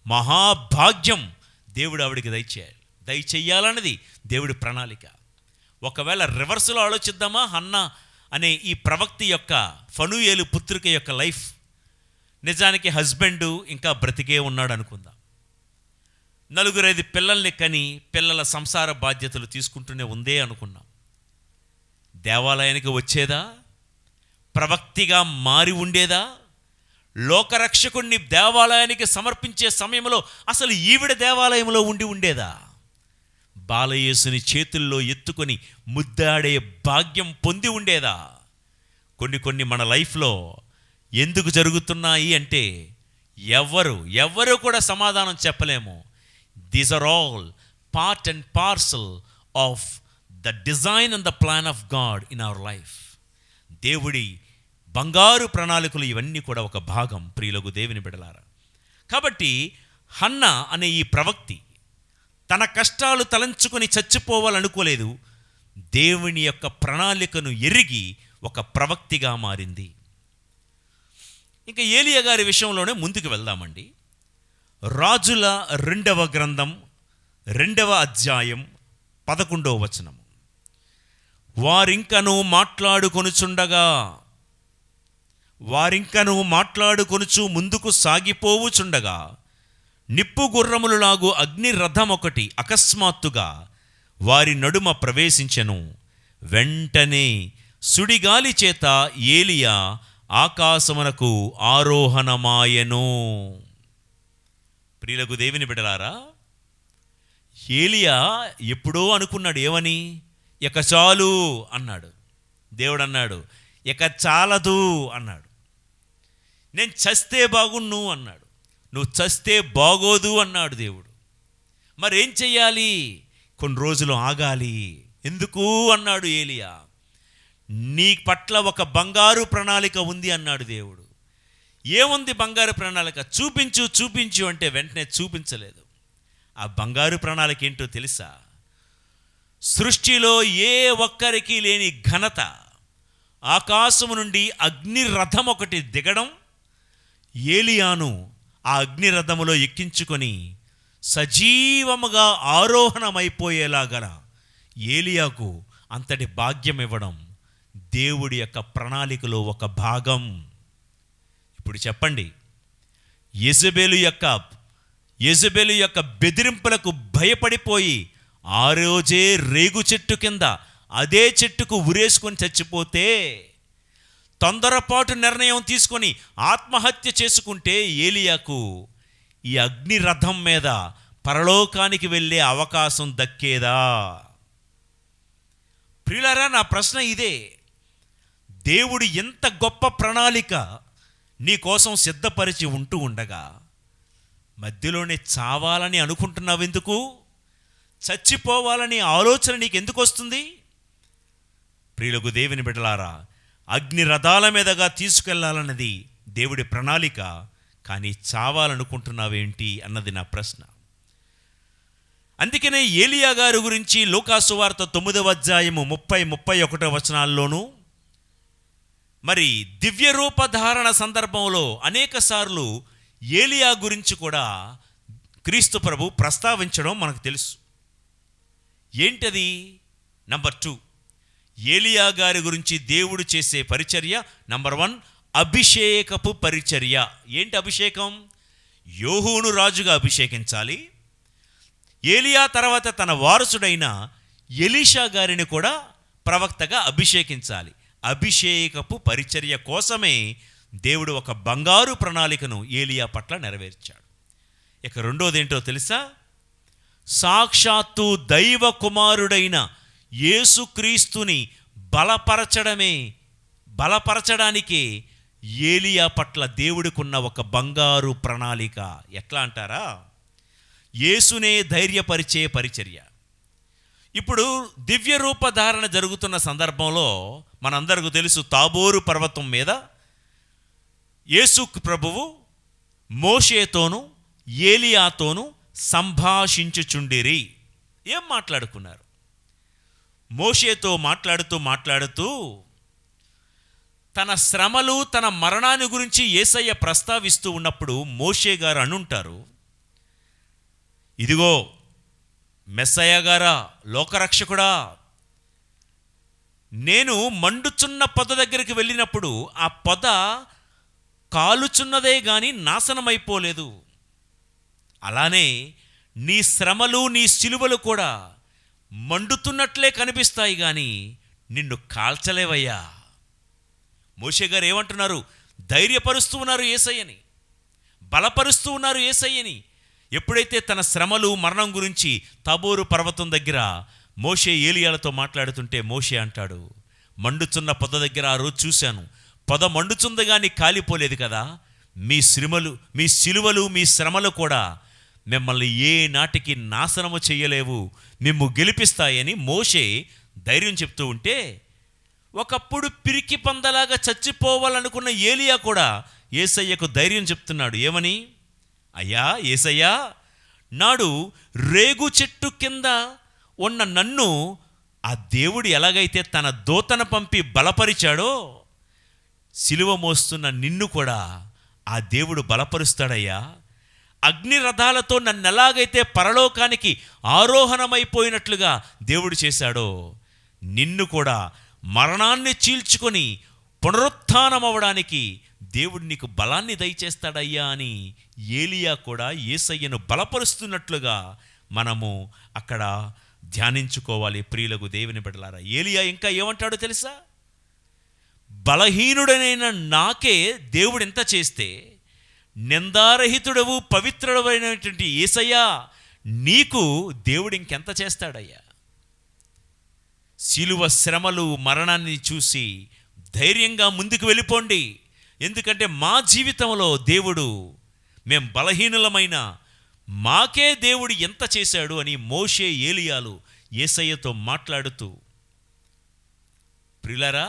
మహాభాగ్యం దేవుడు ఆవిడికి దయచేయాలన్నది దేవుడి ప్రణాళిక. ఒకవేళ రివర్స్లో ఆలోచిద్దామా? హన్న అనే ఈ ప్రవక్తి యొక్క, ఫనూయేలు పుత్రిక యొక్క లైఫ్, నిజానికి హస్బెండు ఇంకా బ్రతికే ఉన్నాడు అనుకుందాం. 4-5 పిల్లల్ని కని పిల్లల సంసార బాధ్యతలు తీసుకుంటూనే ఉందే అనుకున్నాం. దేవాలయానికి వచ్చేదా? ప్రవక్తిగా మారి ఉండేదా? లోకరక్షకుణ్ణి దేవాలయానికి సమర్పించే సమయంలో అసలు ఈవిడ దేవాలయంలో ఉండేదా? బాలయేసుని చేతుల్లో ఎత్తుకొని ముద్దాడే భాగ్యం పొంది ఉండేదా? కొన్ని మన లైఫ్లో ఎందుకు జరుగుతున్నాయి అంటే ఎవరు కూడా సమాధానం చెప్పలేము. These are all part and parcel of the design and the plan of God in our life. దేవుడి బంగారు ప్రణాళికలు ఇవన్నీ కూడా ఒక భాగం. ప్రియులకు దేవుని బిడ్డలారా, కాబట్టి హన్న అనే ఈ ప్రవక్తి తన కష్టాలు తలంచుకొని చచ్చిపోవాలనుకోలేదు. దేవుని యొక్క ప్రణాళికను ఎరిగి ఒక ప్రవక్తిగా మారింది. ఇంకా ఏలియా గారి విషయంలోనే ముందుకు వెళ్దామండి. రాజుల 2వ గ్రంథం 2వ అధ్యాయం 11వ వచనం. వారింకను మాట్లాడుకొనుచు ముందుకు సాగిపోవుచుండగా నిప్పు గుర్రములలాగు అగ్ని రథం ఒకటి అకస్మాత్తుగా వారి నడుమ ప్రవేశించెను. వెంటనే సుడిగాలి చేత ఏలియా ఆకాశమునకు ఆరోహణమాయెను. ప్రియులకు దేవుని బిడ్డలారా, ఏలియా ఎప్పుడో అనుకున్నాడు, ఏమని? ఇక చాలు అన్నాడు. దేవుడు అన్నాడు, ఇక చాలదు అన్నాడు. నేను చస్తే బాగున్ను అన్నాడు. నువ్వు చస్తే బాగోదు అన్నాడు దేవుడు. మరేం చెయ్యాలి? కొన్ని రోజులు ఆగాలి. ఎందుకు అన్నాడు ఏలియా. నీ పట్ల ఒక బంగారు ప్రణాళిక ఉంది అన్నాడు దేవుడు. ఏముంది బంగారు ప్రణాళిక? చూపించు అంటే వెంటనే చూపించలేదు. ఆ బంగారు ప్రణాళిక ఏంటో తెలుసా? సృష్టిలో ఏ ఒక్కరికి లేని ఘనత, ఆకాశము నుండి అగ్ని రథం ఒకటి దిగడం, ఏలియాను ఆ అగ్ని రథములో ఎక్కించుకొని సజీవముగా ఆరోహణమైపోయేలాగల ఏలియాకు అంతటి భాగ్యం ఇవ్వడం దేవుడి యొక్క ప్రణాళికలో ఒక భాగం. ఇప్పుడు చెప్పండి, యెజబెలు యొక్క బెదిరింపులకు భయపడిపోయి ఆ రోజే రేగు చెట్టు కింద అదే చెట్టుకు ఉరేసుకొని చచ్చిపోతే, తొందరపాటు నిర్ణయం తీసుకొని ఆత్మహత్య చేసుకుంటే ఏలియాకు ఈ అగ్ని రథం మీద పరలోకానికి వెళ్ళే అవకాశం దక్కేదా? ప్రియులారా, నా ప్రశ్న ఇదే. దేవుడు ఎంత గొప్ప ప్రణాళిక నీ కోసం సిద్ధపరిచి ఉంటూ ఉండగా మధ్యలోనే చావాలని అనుకుంటున్నావు ఎందుకు? చచ్చిపోవాలని ఆలోచన నీకు ఎందుకు వస్తుంది? ప్రియులకు దేవుని బిడ్డలారా, అగ్ని రథాల మీదగా తీసుకెళ్లాలన్నది దేవుడి ప్రణాళిక, కానీ చావాలనుకుంటున్నావేంటి అన్నది నా ప్రశ్న. అందుకనే ఏలియా గారి గురించి లూకాసు వార్త 9వ అధ్యాయము 30-31 వచనాల్లోనూ, మరి దివ్య రూపధారణ సందర్భంలో అనేక సార్లు ఏలియా గురించి కూడా క్రీస్తు ప్రభు ప్రస్తావించడం మనకు తెలుసు. ఏంటది? నంబర్ 2, ఏలియా గారి గురించి దేవుడు చేసే పరిచర్య. నంబర్ 1, అభిషేకపు పరిచర్య. ఏంటి అభిషేకం? యోహూను రాజుగా అభిషేకించాలి. ఏలియా తర్వాత తన వారసుడైన ఎలీషా గారిని కూడా ప్రవక్తగా అభిషేకించాలి. అభిషేకపు పరిచర్య కోసమే దేవుడు ఒక బంగారు ప్రణాళికను ఏలియా పట్ల నెరవేర్చాడు. ఇక రెండోది ఏంటో తెలుసా? సాక్షాత్తు దైవ కుమారుడైన యేసుక్రీస్తుని బలపరచడానికే ఏలియా పట్ల దేవుడికున్న ఒక బంగారు ప్రణాళిక. ఎట్లా అంటారా? యేసునే ధైర్యపరిచే పరిచర్య. ఇప్పుడు దివ్య రూపధారణ జరుగుతున్న సందర్భంలో మనందరికీ తెలుసు, తాబోరు పర్వతం మీద యేసు ప్రభువు మోషేతోనూ ఏలియాతోనూ సంభాషించుచుండిరి. ఏం మాట్లాడుకున్నారు? మోషేతో మాట్లాడుతూ తన శ్రమలు, తన మరణాన్ని గురించి యేసయ్య ప్రస్తావిస్తూ ఉన్నప్పుడు మోషే గారు అనుంటారు, ఇదిగో మెస్సయ్య గారా, లోకరక్షకుడా, నేను మండుచున్న పొద దగ్గరికి వెళ్ళినప్పుడు ఆ పొద కాలుచున్నదే గాని నాశనమైపోలేదు. అలానే నీ శ్రమలు, నీ సిలువలు కూడా మండుతున్నట్లే కనిపిస్తాయి కానీ నిన్ను కాల్చలేవయ్యా. మోషే గారు ఏమంటున్నారు? ధైర్యపరుస్తూ ఉన్నారు యేసయ్యని, బలపరుస్తూ ఉన్నారు యేసయ్యని. ఎప్పుడైతే తన శ్రమలు, మరణం గురించి తాబోరు పర్వతం దగ్గర మోషే ఏలియాలతో మాట్లాడుతుంటే మోషే అంటాడు, మండుచున్న పొద దగ్గర ఆ రోజు చూశాను, పొద మండుచుంది కానీ కాలిపోలేదు కదా. మీ సిలువలు, మీ శ్రమలు కూడా మిమ్మల్ని ఏ నాటికి నాశనము చేయలేవు, మిమ్ము గెలిపిస్తాయని మోషే ధైర్యం చెప్తూ ఉంటే, ఒకప్పుడు పిరికి పందలాగా చచ్చిపోవాలనుకున్న ఏలియా కూడా యేసయ్యకు ధైర్యం చెప్తున్నాడు. ఏమని? అయ్యా యేసయ్యా, నాడు రేగు చెట్టు కింద ఉన్న నన్ను ఆ దేవుడు ఎలాగైతే తన దూతను పంపి బలపరిచాడో, సిలువ మోస్తున్న నిన్ను కూడా ఆ దేవుడు బలపరుస్తాడయ్యా. అగ్ని రథాలతో నన్ను ఎలాగైతే పరలోకానికి ఆరోహణమైపోయినట్లుగా దేవుడు చేశాడో, నిన్ను కూడా మరణాన్ని చీల్చుకొని పునరుత్థానమవడానికి దేవుడు నీకు బలాన్ని దయచేస్తాడయ్యా అని ఏలియా కూడా యేసయ్యను బలపరుస్తున్నట్లుగా మనము అక్కడ ధ్యానించుకోవాలి. ప్రియులకు దేవుని బిడ్డలారా, ఏలియా ఇంకా ఏమంటాడో తెలుసా? బలహీనుడనైన నాకే దేవుడు ఎంత చేస్తే, నిందారహితుడవు పవిత్రుడమైనటువంటి యేసయ్యా నీకు దేవుడు ఇంకెంత చేస్తాడయ్యా. సిలువ శ్రమలు, మరణాన్ని చూసి ధైర్యంగా ముందుకు వెళ్ళిపోండి. ఎందుకంటే మా జీవితంలో దేవుడు, మేం బలహీనులమైన మాకే దేవుడు ఎంత చేశాడు అని మోషే, ఏలియాలు యేసయ్యతో మాట్లాడుతూ, ప్రియులారా,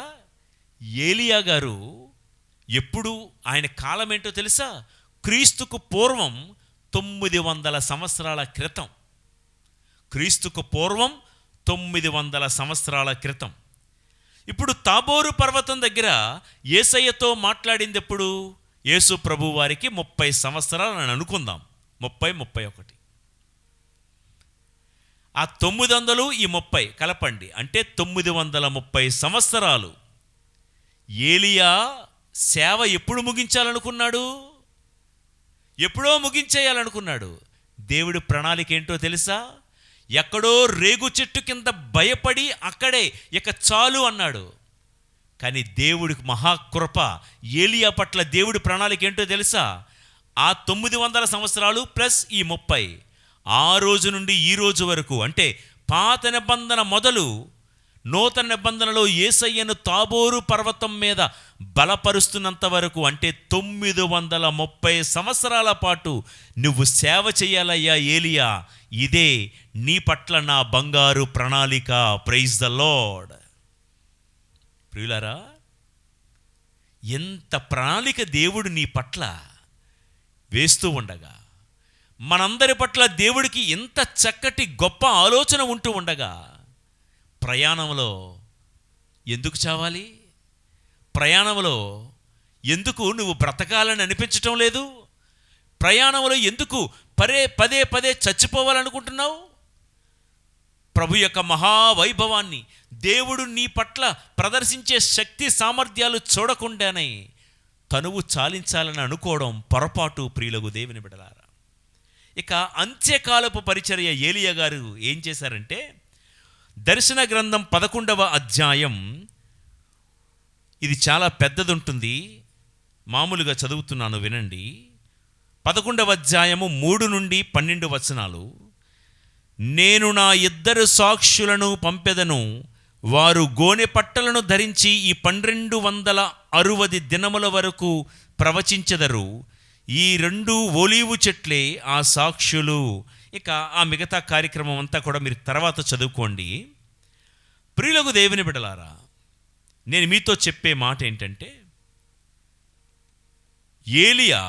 ఏలియా గారు ఎప్పుడు, ఆయన కాలం ఏంటో తెలుసా? క్రీస్తుకు పూర్వం 900 సంవత్సరాల క్రితం. క్రీస్తుకు పూర్వం 900 సంవత్సరాల క్రితం. ఇప్పుడు తాబోరు పర్వతం దగ్గర యేసయ్యతో మాట్లాడింది ఎప్పుడు? యేసు ప్రభు వారికి 30 సంవత్సరాలు అని అనుకుందాం. 30-31. ఆ 900 ఈ 30 కలపండి, అంటే 930 సంవత్సరాలు. ఏలియా సేవ ఎప్పుడు ముగించాలనుకున్నాడు? ఎప్పుడో ముగించేయాలనుకున్నాడు. దేవుడి ప్రణాళిక ఏంటో తెలుసా? ఎక్కడో రేగు చెట్టు కింద భయపడి అక్కడే ఇక చాలు అన్నాడు. కానీ దేవుడికి మహాకృప, ఏలియా పట్ల దేవుడి ప్రణాళిక ఏంటో తెలుసా? ఆ 900 సంవత్సరాలు ప్లస్ ఈ 30, ఆ రోజు నుండి ఈ రోజు వరకు, అంటే పాత నిబంధన మొదలు నూతన నిబంధనలో యేసయ్యను తాబోరు పర్వతం మీద బలపరుస్తున్నంత వరకు, అంటే 930 సంవత్సరాల పాటు నువ్వు సేవ చేయాలయ్యా ఏలియా. ఇదే నీ పట్ల నా బంగారు ప్రణాళిక. Praise the Lord. ప్రియులారా, ఎంత ప్రణాళిక దేవుడు నీ పట్ల వేస్తూ ఉండగా, మనందరి పట్ల దేవుడికి ఎంత చక్కటి గొప్ప ఆలోచన ఉంటూ ఉండగా, ప్రయాణంలో ఎందుకు చావాలి? ప్రయాణంలో ఎందుకు నువ్వు బ్రతకాలని అనిపించటం లేదు? ప్రయాణంలో ఎందుకు పదే పదే చచ్చిపోవాలనుకుంటున్నావు? ప్రభు యొక్క మహావైభవాన్ని, దేవుడు నీ పట్ల ప్రదర్శించే శక్తి సామర్థ్యాలు చూడకుండానే తనువు చాలించాలని అనుకోవడం పొరపాటు. ప్రియులకు దేవుని బిడ్డలారా, ఇక అంత్యకాలపు పరిచర్య ఏలియా గారు ఏం చేశారంటే, దర్శన గ్రంథం 11వ అధ్యాయం, ఇది చాలా పెద్దది ఉంటుంది, మామూలుగా చదువుతున్నాను వినండి. 11వ అధ్యాయము 3 నుండి 12 వచనాలు. నేను నా 2 సాక్షులను పంపెదను, వారు గోనె పట్టలను ధరించి ఈ 1260 దినముల వరకు ప్రవచించెదరు. ఈ 2 ఒలీవు చెట్లే ఆ సాక్షులు. ఇక ఆ మిగతా కార్యక్రమం అంతా కూడా మీరు తర్వాత చదువుకోండి. ప్రియులకు దేవుని బిడ్డలారా, నేను మీతో చెప్పే మాట ఏంటంటే, ఏలియా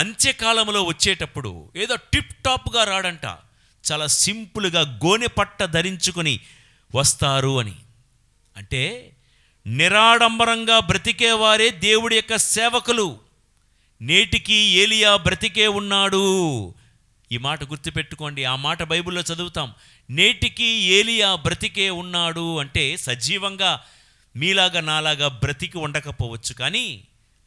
అంత్యకాలంలో వచ్చేటప్పుడు ఏదో టిప్ టాప్గా రాడంట, చాలా సింపుల్గా గోనె పట్ట ధరించుకొని వస్తారు అని. అంటే నిరాడంబరంగా బ్రతికేవారే దేవుడి యొక్క సేవకులు. నేటికి ఏలియా బ్రతికే ఉన్నాడు. ఈ మాట గుర్తుపెట్టుకోండి. ఆ మాట బైబిల్లో చదువుతాం. నేటికి ఏలియా బ్రతికే ఉన్నాడు అంటే సజీవంగా మీలాగా నాలాగా బ్రతికి ఉండకపోవచ్చు, కానీ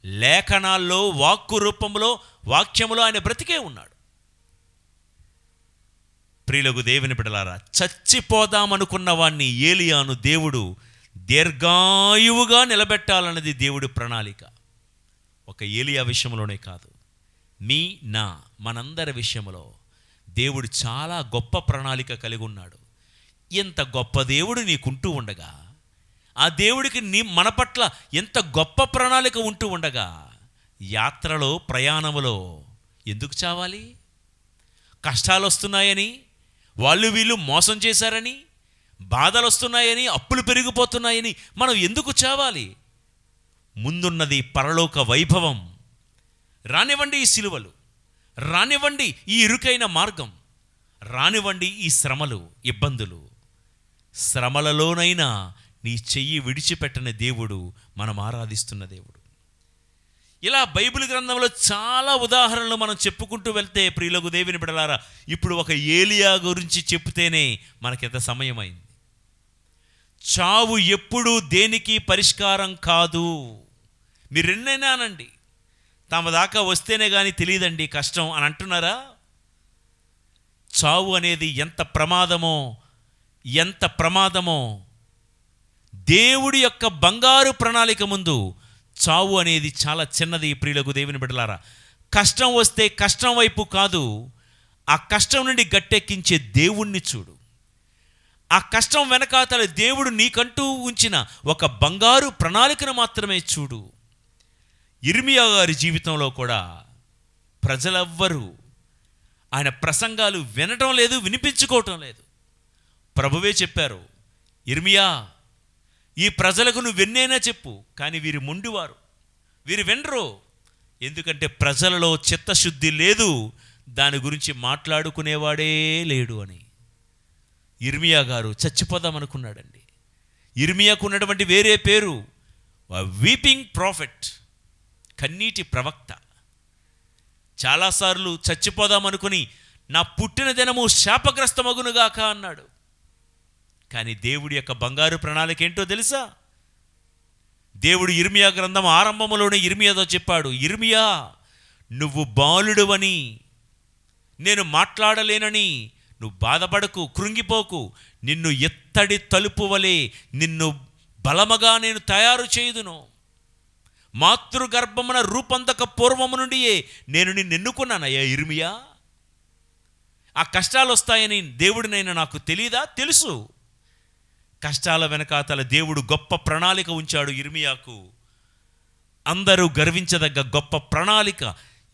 లేఖనాల్లో వాక్కు రూపంలో వాక్యములో ఆయన బ్రతికే ఉన్నాడు. ప్రియులకు దేవుని బిడ్డలారా, చచ్చిపోదామనుకున్న వాణ్ణి ఏలియాను దేవుడు దీర్ఘాయువుగా నిలబెట్టాలన్నది దేవుడి ప్రణాళిక. ఒక ఏలియా విషయంలోనే కాదు, మనందరి విషయంలో దేవుడు చాలా గొప్ప ప్రణాళిక కలిగి ఉన్నాడు. ఎంత గొప్ప దేవుడు నీకుంటూ ఉండగా, ఆ దేవుడికి మన పట్ల ఎంత గొప్ప ప్రణాళిక ఉంటూ ఉండగా, యాత్రలో ప్రయాణములో ఎందుకు చావాలి? కష్టాలు వస్తున్నాయని, వాళ్ళు వీళ్ళు మోసం చేశారని, బాధలు వస్తున్నాయని, అప్పులు పెరిగిపోతున్నాయని మనం ఎందుకు చావాలి? ముందున్నది పరలోక వైభవం. రానివ్వండి ఈ సిలువలు, రానివ్వండి ఈ ఇరుకైన మార్గం, రానివ్వండి ఈ శ్రమలు, ఇబ్బందులు. శ్రమలలోనైనా నీ చెయ్యి విడిచిపెట్టని దేవుడు మనం ఆరాధిస్తున్న దేవుడు. ఇలా బైబిల్ గ్రంథంలో చాలా ఉదాహరణలు మనం చెప్పుకుంటూ వెళ్తే, ప్రియులకు దేవుని బిడ్డలారా, ఇప్పుడు ఒక ఏలియా గురించి చెప్తేనే మనకెంత సమయం అయింది. చావు ఎప్పుడూ దేనికి పరిష్కారం కాదు. మీరు ఎన్నైనా అనండి, తమ దాకా వస్తేనే కానీ తెలియదండి కష్టం అని అంటున్నారా? చావు అనేది ఎంత ప్రమాదమో దేవుడి యొక్క బంగారు ప్రణాళిక ముందు చావు అనేది చాలా చిన్నది. ప్రియులకు దేవుని బిడ్డలారా, కష్టం వస్తే కష్టం వైపు కాదు, ఆ కష్టం నుండి గట్టెక్కించే దేవుణ్ణి చూడు. ఆ కష్టం వెనకాతల దేవుడు నీకంటూ ఉంచిన ఒక బంగారు ప్రణాళికను మాత్రమే చూడు. ఇర్మియా గారి జీవితంలో కూడా ప్రజలెవ్వరూ ఆయన ప్రసంగాలు వినటం లేదు, వినిపించుకోవటం లేదు. ప్రభువే చెప్పారు, ఇర్మియా, ఈ ప్రజలకు నువ్వు వెన్నైనా చెప్పు, కానీ వీరు మొండివారు, వీరు వినరు. ఎందుకంటే ప్రజలలో చిత్తశుద్ధి లేదు, దాని గురించి మాట్లాడుకునేవాడే లేడు అని. ఇర్మియా గారు చచ్చిపోదామనుకున్నాడండి. ఇర్మియాకు ఉన్నటువంటి వేరే పేరు వీపింగ్ ప్రాఫెట్, కన్నీటి ప్రవక్త. చాలాసార్లు చచ్చిపోదామనుకుని నా పుట్టిన దినము శాపగ్రస్తమగునుగాక అన్నాడు. కానీ దేవుడి యొక్క బంగారు ప్రణాళిక ఏంటో తెలుసా? దేవుడు ఇర్మియా గ్రంథం ఆరంభంలోనే ఇర్మియాతో చెప్పాడు, ఇర్మియా, నువ్వు బాలుడువని, నేను మాట్లాడలేనని నువ్వు బాధపడకు, కృంగిపోకు. నిన్ను ఎత్తడి తలుపు వలె నిన్ను బలముగా నేను తయారు చేయుదును. మాతృగర్భమున రూపొందక పూర్వము నుండియే నేను నిన్ను ఎన్నుకున్నానయ్యా ఇర్మియా. ఆ కష్టాలు వస్తాయని దేవుడినైనా నాకు తెలియదా? తెలుసు. కష్టాల వెనకాతల దేవుడు గొప్ప ప్రణాళిక ఉంచాడు ఇర్మియాకు. అందరూ గర్వించదగ్గ గొప్ప ప్రణాళిక.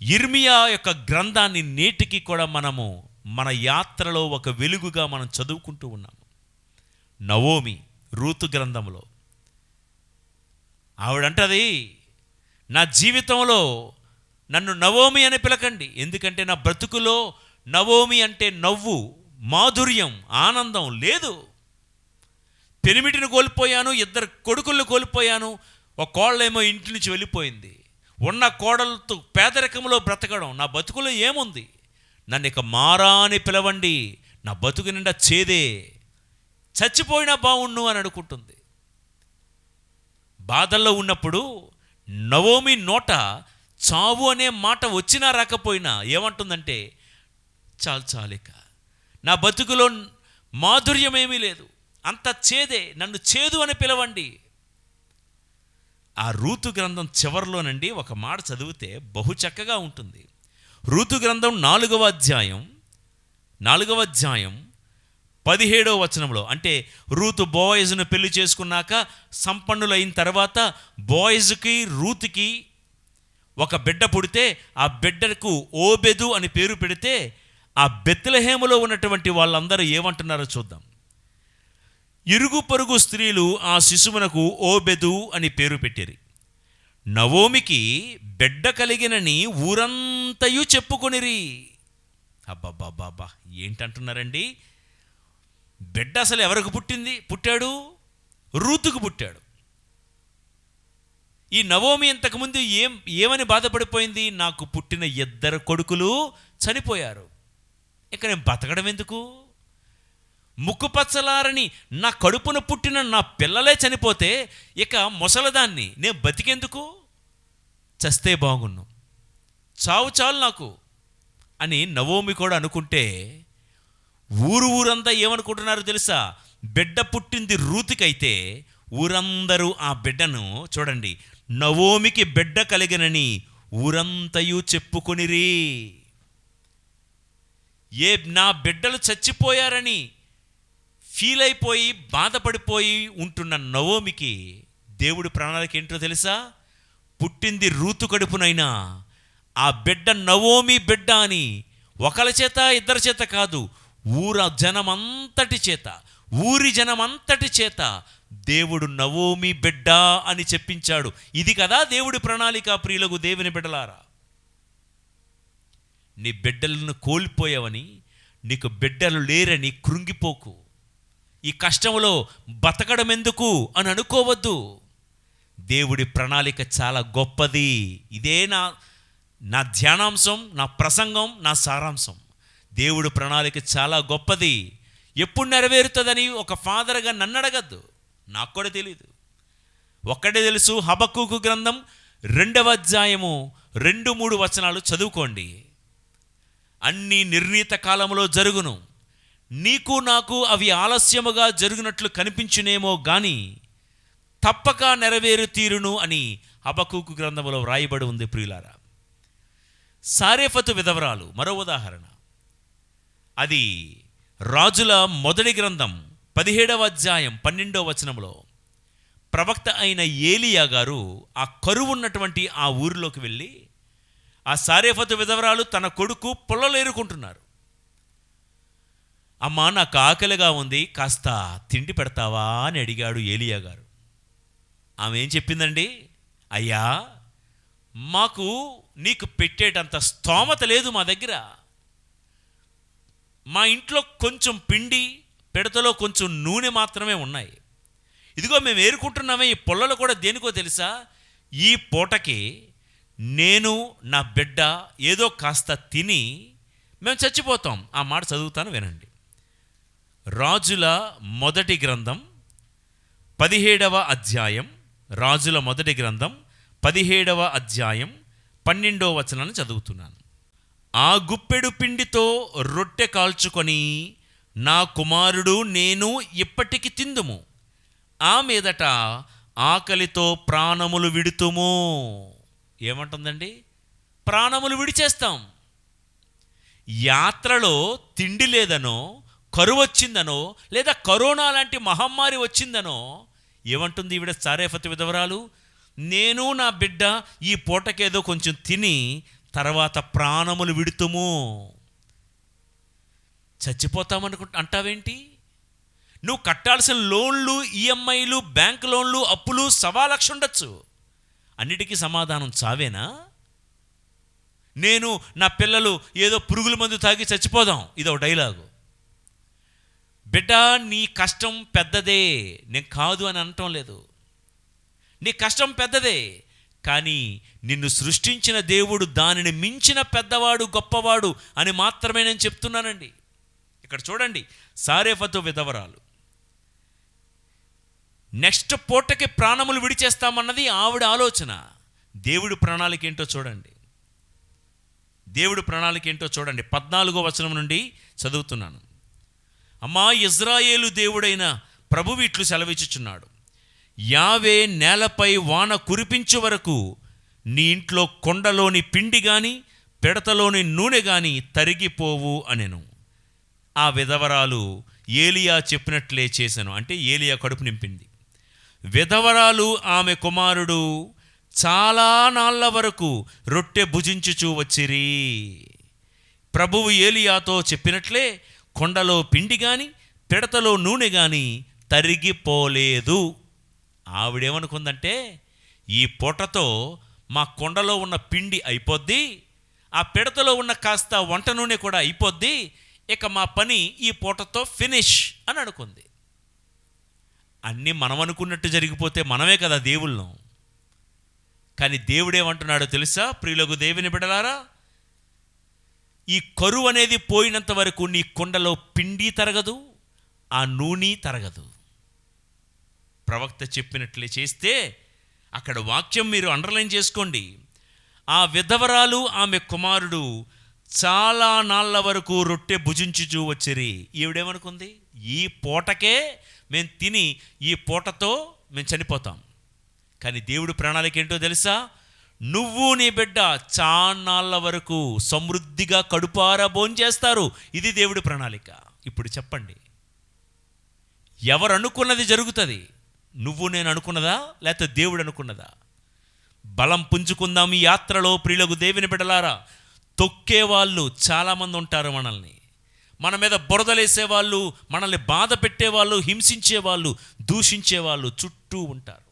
ఇర్మియా యొక్క గ్రంథాన్ని నేటికి కూడా మనము మన యాత్రలో ఒక వెలుగుగా మనం చదువుకుంటూ ఉన్నాము. నవోమి రూతు గ్రంథంలో ఆవిడంటది, నా జీవితంలో నన్ను నవోమి అని పిలకండి, ఎందుకంటే నా బ్రతుకులో నవోమి అంటే నవ్వు, మాధుర్యం, ఆనందం లేదు. పెనిమిటిని కోల్పోయాను, 2 కొడుకులను కోల్పోయాను, ఒక కోళ్ళేమో ఇంటి నుంచి వెళ్ళిపోయింది. ఉన్న కోడలతో పేదరికంలో బ్రతకడం, నా బతుకులో ఏముంది? నన్ను ఇక మారా అని పిలవండి, నా బతుకు నిండా చేదే, చచ్చిపోయినా బావుణ్ణు అని అనుకుంటుంది. బాధల్లో ఉన్నప్పుడు నవోమి నోట చావు అనే మాట వచ్చినా రాకపోయినా ఏమంటుందంటే, చాలిక నా బతుకులో మాధుర్యమేమీ లేదు, అంత చేదే, నన్ను చేదు అని పిలవండి. ఆ రూతు గ్రంథం చివరిలోనండి ఒక మాట చదివితే బహు చక్కగా ఉంటుంది. రూతు గ్రంథం 4వ అధ్యాయం 17వ వచనంలో, అంటే రూతు బోయజును పెళ్లి చేసుకున్నాక సంపన్నులైన తర్వాత బోయజుకి రూతుకి ఒక బిడ్డ పుడితే ఆ బిడ్డకు ఓబెదు అని పేరు పెడితే ఆ బెత్లెహేములో ఉన్నటువంటి వాళ్ళందరూ ఏమంటున్నారో చూద్దాం. ఇరుగు పొరుగు స్త్రీలు ఆ శిశువునకు ఓబెదు అని పేరు పెట్టారు. నవోమికి బిడ్డ కలిగినని ఊరంతయు చెప్పుకొనిరి. అబ్బాబ్బాబ్బా, ఏంటంటున్నారండి? బిడ్డ అసలు ఎవరికి పుట్టాడు? రూతుకు పుట్టాడు. ఈ నవోమి ఇంతకుముందు ఏమని బాధపడిపోయింది? నాకు పుట్టిన 2 కొడుకులు చనిపోయారు, ఇక నేను బతకడం ఎందుకు? ముక్కుపచ్చలారని నా కడుపున పుట్టిన నా పిల్లలే చనిపోతే ఇక ముసలదాన్ని నేను బతికెందుకు? చస్తే బాగున్ను, చావు చాలు నాకు అని నవోమి కూడా అనుకుంటే, ఊరంతా ఏమనుకుంటున్నారో తెలుసా? బిడ్డ పుట్టింది రూతుకైతే ఊరందరూ ఆ బిడ్డను చూడండి, నవోమికి బిడ్డ కలిగినని ఊరంతయు చెప్పుకొనిరి. నా బిడ్డలు చచ్చిపోయారని ఫీల్ అయిపోయి బాధపడిపోయి ఉంటున్న నవోమికి దేవుడి ప్రణాళిక ఏంటో తెలుసా? పుట్టింది రూతు కడుపునైనా ఆ బిడ్డ నవోమి బిడ్డ అని ఒకరి చేత 2 చేత కాదు, ఊరి జనమంతటి చేత దేవుడు నవోమి బిడ్డ అని చెప్పించాడు. ఇది కదా దేవుడి ప్రణాళిక. ప్రియులకు దేవుని బిడ్డలారా, నీ బిడ్డలను కోల్పోయావని, నీకు బిడ్డలు లేరని కృంగిపోకు. ఈ కష్టంలో బతకడం ఎందుకు అని అనుకోవద్దు. దేవుడి ప్రణాళిక చాలా గొప్పది. ఇదే నా ధ్యానాంశం, నా ప్రసంగం, నా సారాంశం. దేవుడి ప్రణాళిక చాలా గొప్పది. ఎప్పుడు నెరవేరుతుందని ఒక ఫాదర్గా నన్ను అడగద్దు, నాకు కూడా తెలియదు. ఒక్కటే తెలుసు, హబక్కూకు గ్రంథం 2వ అధ్యాయము 2-3 వచనాలు చదువుకోండి. అన్నీ నిర్ణీత కాలంలో జరుగును, నీకు నాకు అవి ఆలస్యముగా జరుగునట్లు కనిపించునేమో గాని తప్పక నెరవేరు తీరును అని హబక్కూకు గ్రంథంలో వ్రాయబడి ఉంది. ప్రియులారా, సారేఫతు విధవరాలు మరో ఉదాహరణ. అది రాజుల మొదటి గ్రంథం 17వ అధ్యాయం 12వ వచనంలో ప్రవక్త అయిన ఏలియా గారు ఆ కరువు ఉన్నటువంటి ఆ ఊరిలోకి వెళ్ళి, ఆ సారేఫతు విధవరాలు తన కొడుకు పొల్లలు ఏరుకుంటున్నారు. అమ్మా, నాకు ఆకలిగా ఉంది, కాస్త తిండి పెడతావా అని అడిగాడు ఏలియా గారు. ఆమె ఏం చెప్పిందండి? అయ్యా, మాకు నీకు పెట్టేటంత స్తోమత లేదు మా దగ్గర. మా ఇంట్లో కొంచెం పిండి, పిడతలో కొంచెం నూనె మాత్రమే ఉన్నాయి. ఇదిగో మేము ఏరుకుంటున్నామే, ఈ పొల్లలు కూడా దేనికో తెలుసా? ఈ పూటకి నేను నా బిడ్డ ఏదో కాస్త తిని మేము చచ్చిపోతాం. ఆ మాట చదువుతాను, వినండి. రాజుల మొదటి గ్రంథం 17వ అధ్యాయం, రాజుల మొదటి గ్రంథం 17వ అధ్యాయం 12వ వచనాన్ని చదువుతున్నాను. ఆ గుప్పెడు పిండితో రొట్టె కాల్చుకొని నా కుమారుడు నేను ఇప్పటికి తిందుము, ఆ మీదట ఆకలితో ప్రాణములు విడుతుము. ఏమంటుందండి? ప్రాణములు విడిచేస్తాం. యాత్రలో తిండి లేదనో, కరువు వచ్చిందనో, లేదా కరోనా లాంటి మహమ్మారి వచ్చిందనో ఏమంటుంది ఈవిడ సారేఫతు విధవరాలు? నేను నా బిడ్డ ఈ పూటకేదో కొంచెం తిని తర్వాత ప్రాణములు విడుతుము, అంటావేంటి? నువ్వు కట్టాల్సిన లోన్లు, ఈఎంఐలు, బ్యాంక్ లోన్లు, అప్పులు 1,00,000 ఉండొచ్చు. అన్నిటికీ సమాధానం చావేనా? నేను నా పిల్లలు ఏదో పురుగుల మందు తాగి చచ్చిపోదాం, ఇదో డైలాగు. బిడ్డ, నీ కష్టం పెద్దదే, నేను కాదు అని అనటం లేదు. నీ కష్టం పెద్దదే, కానీ నిన్ను సృష్టించిన దేవుడు దానిని మించిన పెద్దవాడు, గొప్పవాడు అని మాత్రమే నేను చెప్తున్నానండి. ఇక్కడ చూడండి, సారేఫతు విధవరాలు నెక్స్ట్ పూటకి ప్రాణములు విడిచేస్తామన్నది ఆవిడ ఆలోచన. దేవుడి ప్రణాళిక ఏంటో చూడండి. దేవుడి ప్రణాళిక ఏంటో చూడండి. 14వ వచనం నుండి చదువుతున్నాను. అమ్మా, ఇజ్రాయేలు దేవుడైన ప్రభువు ఇట్లు సెలవిచ్చుచున్నాడు, యావే నేలపై వాన కురిపించు వరకు నీ ఇంట్లో కొండలోని పిండి గాని పిడతలోని నూనె గాని తరిగిపోవు అనెను. ఆ విధవరాలు ఏలియా చెప్పినట్లే చేశాను, అంటే ఏలియా కడుపు నింపింది. విధవరాలు ఆమె కుమారుడు చాలా నాళ్ళ వరకు రొట్టె భుజించుచూ వచ్చిరి. ప్రభువు ఏలియాతో చెప్పినట్లే కొండలో పిండి గాని పిడతలో నూనె గాని తరిగిపోలేదు. ఆవిడేమనుకుందంటే, ఈ పూటతో మా కొండలో ఉన్న పిండి అయిపోద్ది, ఆ పిడతలో ఉన్న కాస్త వంట నూనె కూడా అయిపోద్ది, ఇక మా పని ఈ పూటతో ఫినిష్ అని అనుకుంది. అన్నీ మనం అనుకున్నట్టు జరిగిపోతే మనమే కదా దేవుళ్ళం. కానీ దేవుడేమంటున్నాడో తెలుసా? ప్రియులకు దేవుని బిడ్డలారా, ఈ కరువు అనేది పోయినంత వరకు నీ కొండలో పిండి తరగదు, ఆ నూనె తరగదు. ప్రవక్త చెప్పినట్లే చేస్తే, అక్కడ వాక్యం మీరు అండర్లైన్ చేసుకోండి. ఆ విధవరాలు ఆమె కుమారుడు చాలా నాళ్ళ వరకు రొట్టె భుజించుచూ వచ్చిరి. ఈవిడేమనుకుంది? ఈ పూటకే మేము తిని ఈ పూటతో మేము చనిపోతాం. కానీ దేవుడి ప్రణాళిక ఏంటో తెలుసా? నువ్వు నీ బిడ్డ చాన్నాళ్ళ వరకు సమృద్ధిగా కడుపారా భోంచేస్తారు. ఇది దేవుడి ప్రణాళిక. ఇప్పుడు చెప్పండి, ఎవరు అనుకున్నది జరుగుతుంది? నువ్వు నేను అనుకున్నదా, లేకపోతే దేవుడు అనుకున్నదా? బలం పుంజుకుందాం ఈ యాత్రలో. ప్రియులకు దేవుని బిడ్డలారా, తొక్కేవాళ్ళు చాలామంది ఉంటారు. మన మీద బురదలేసేవాళ్ళు, మనల్ని బాధ పెట్టేవాళ్ళు, హింసించేవాళ్ళు, దూషించేవాళ్ళు చుట్టూ ఉంటారు.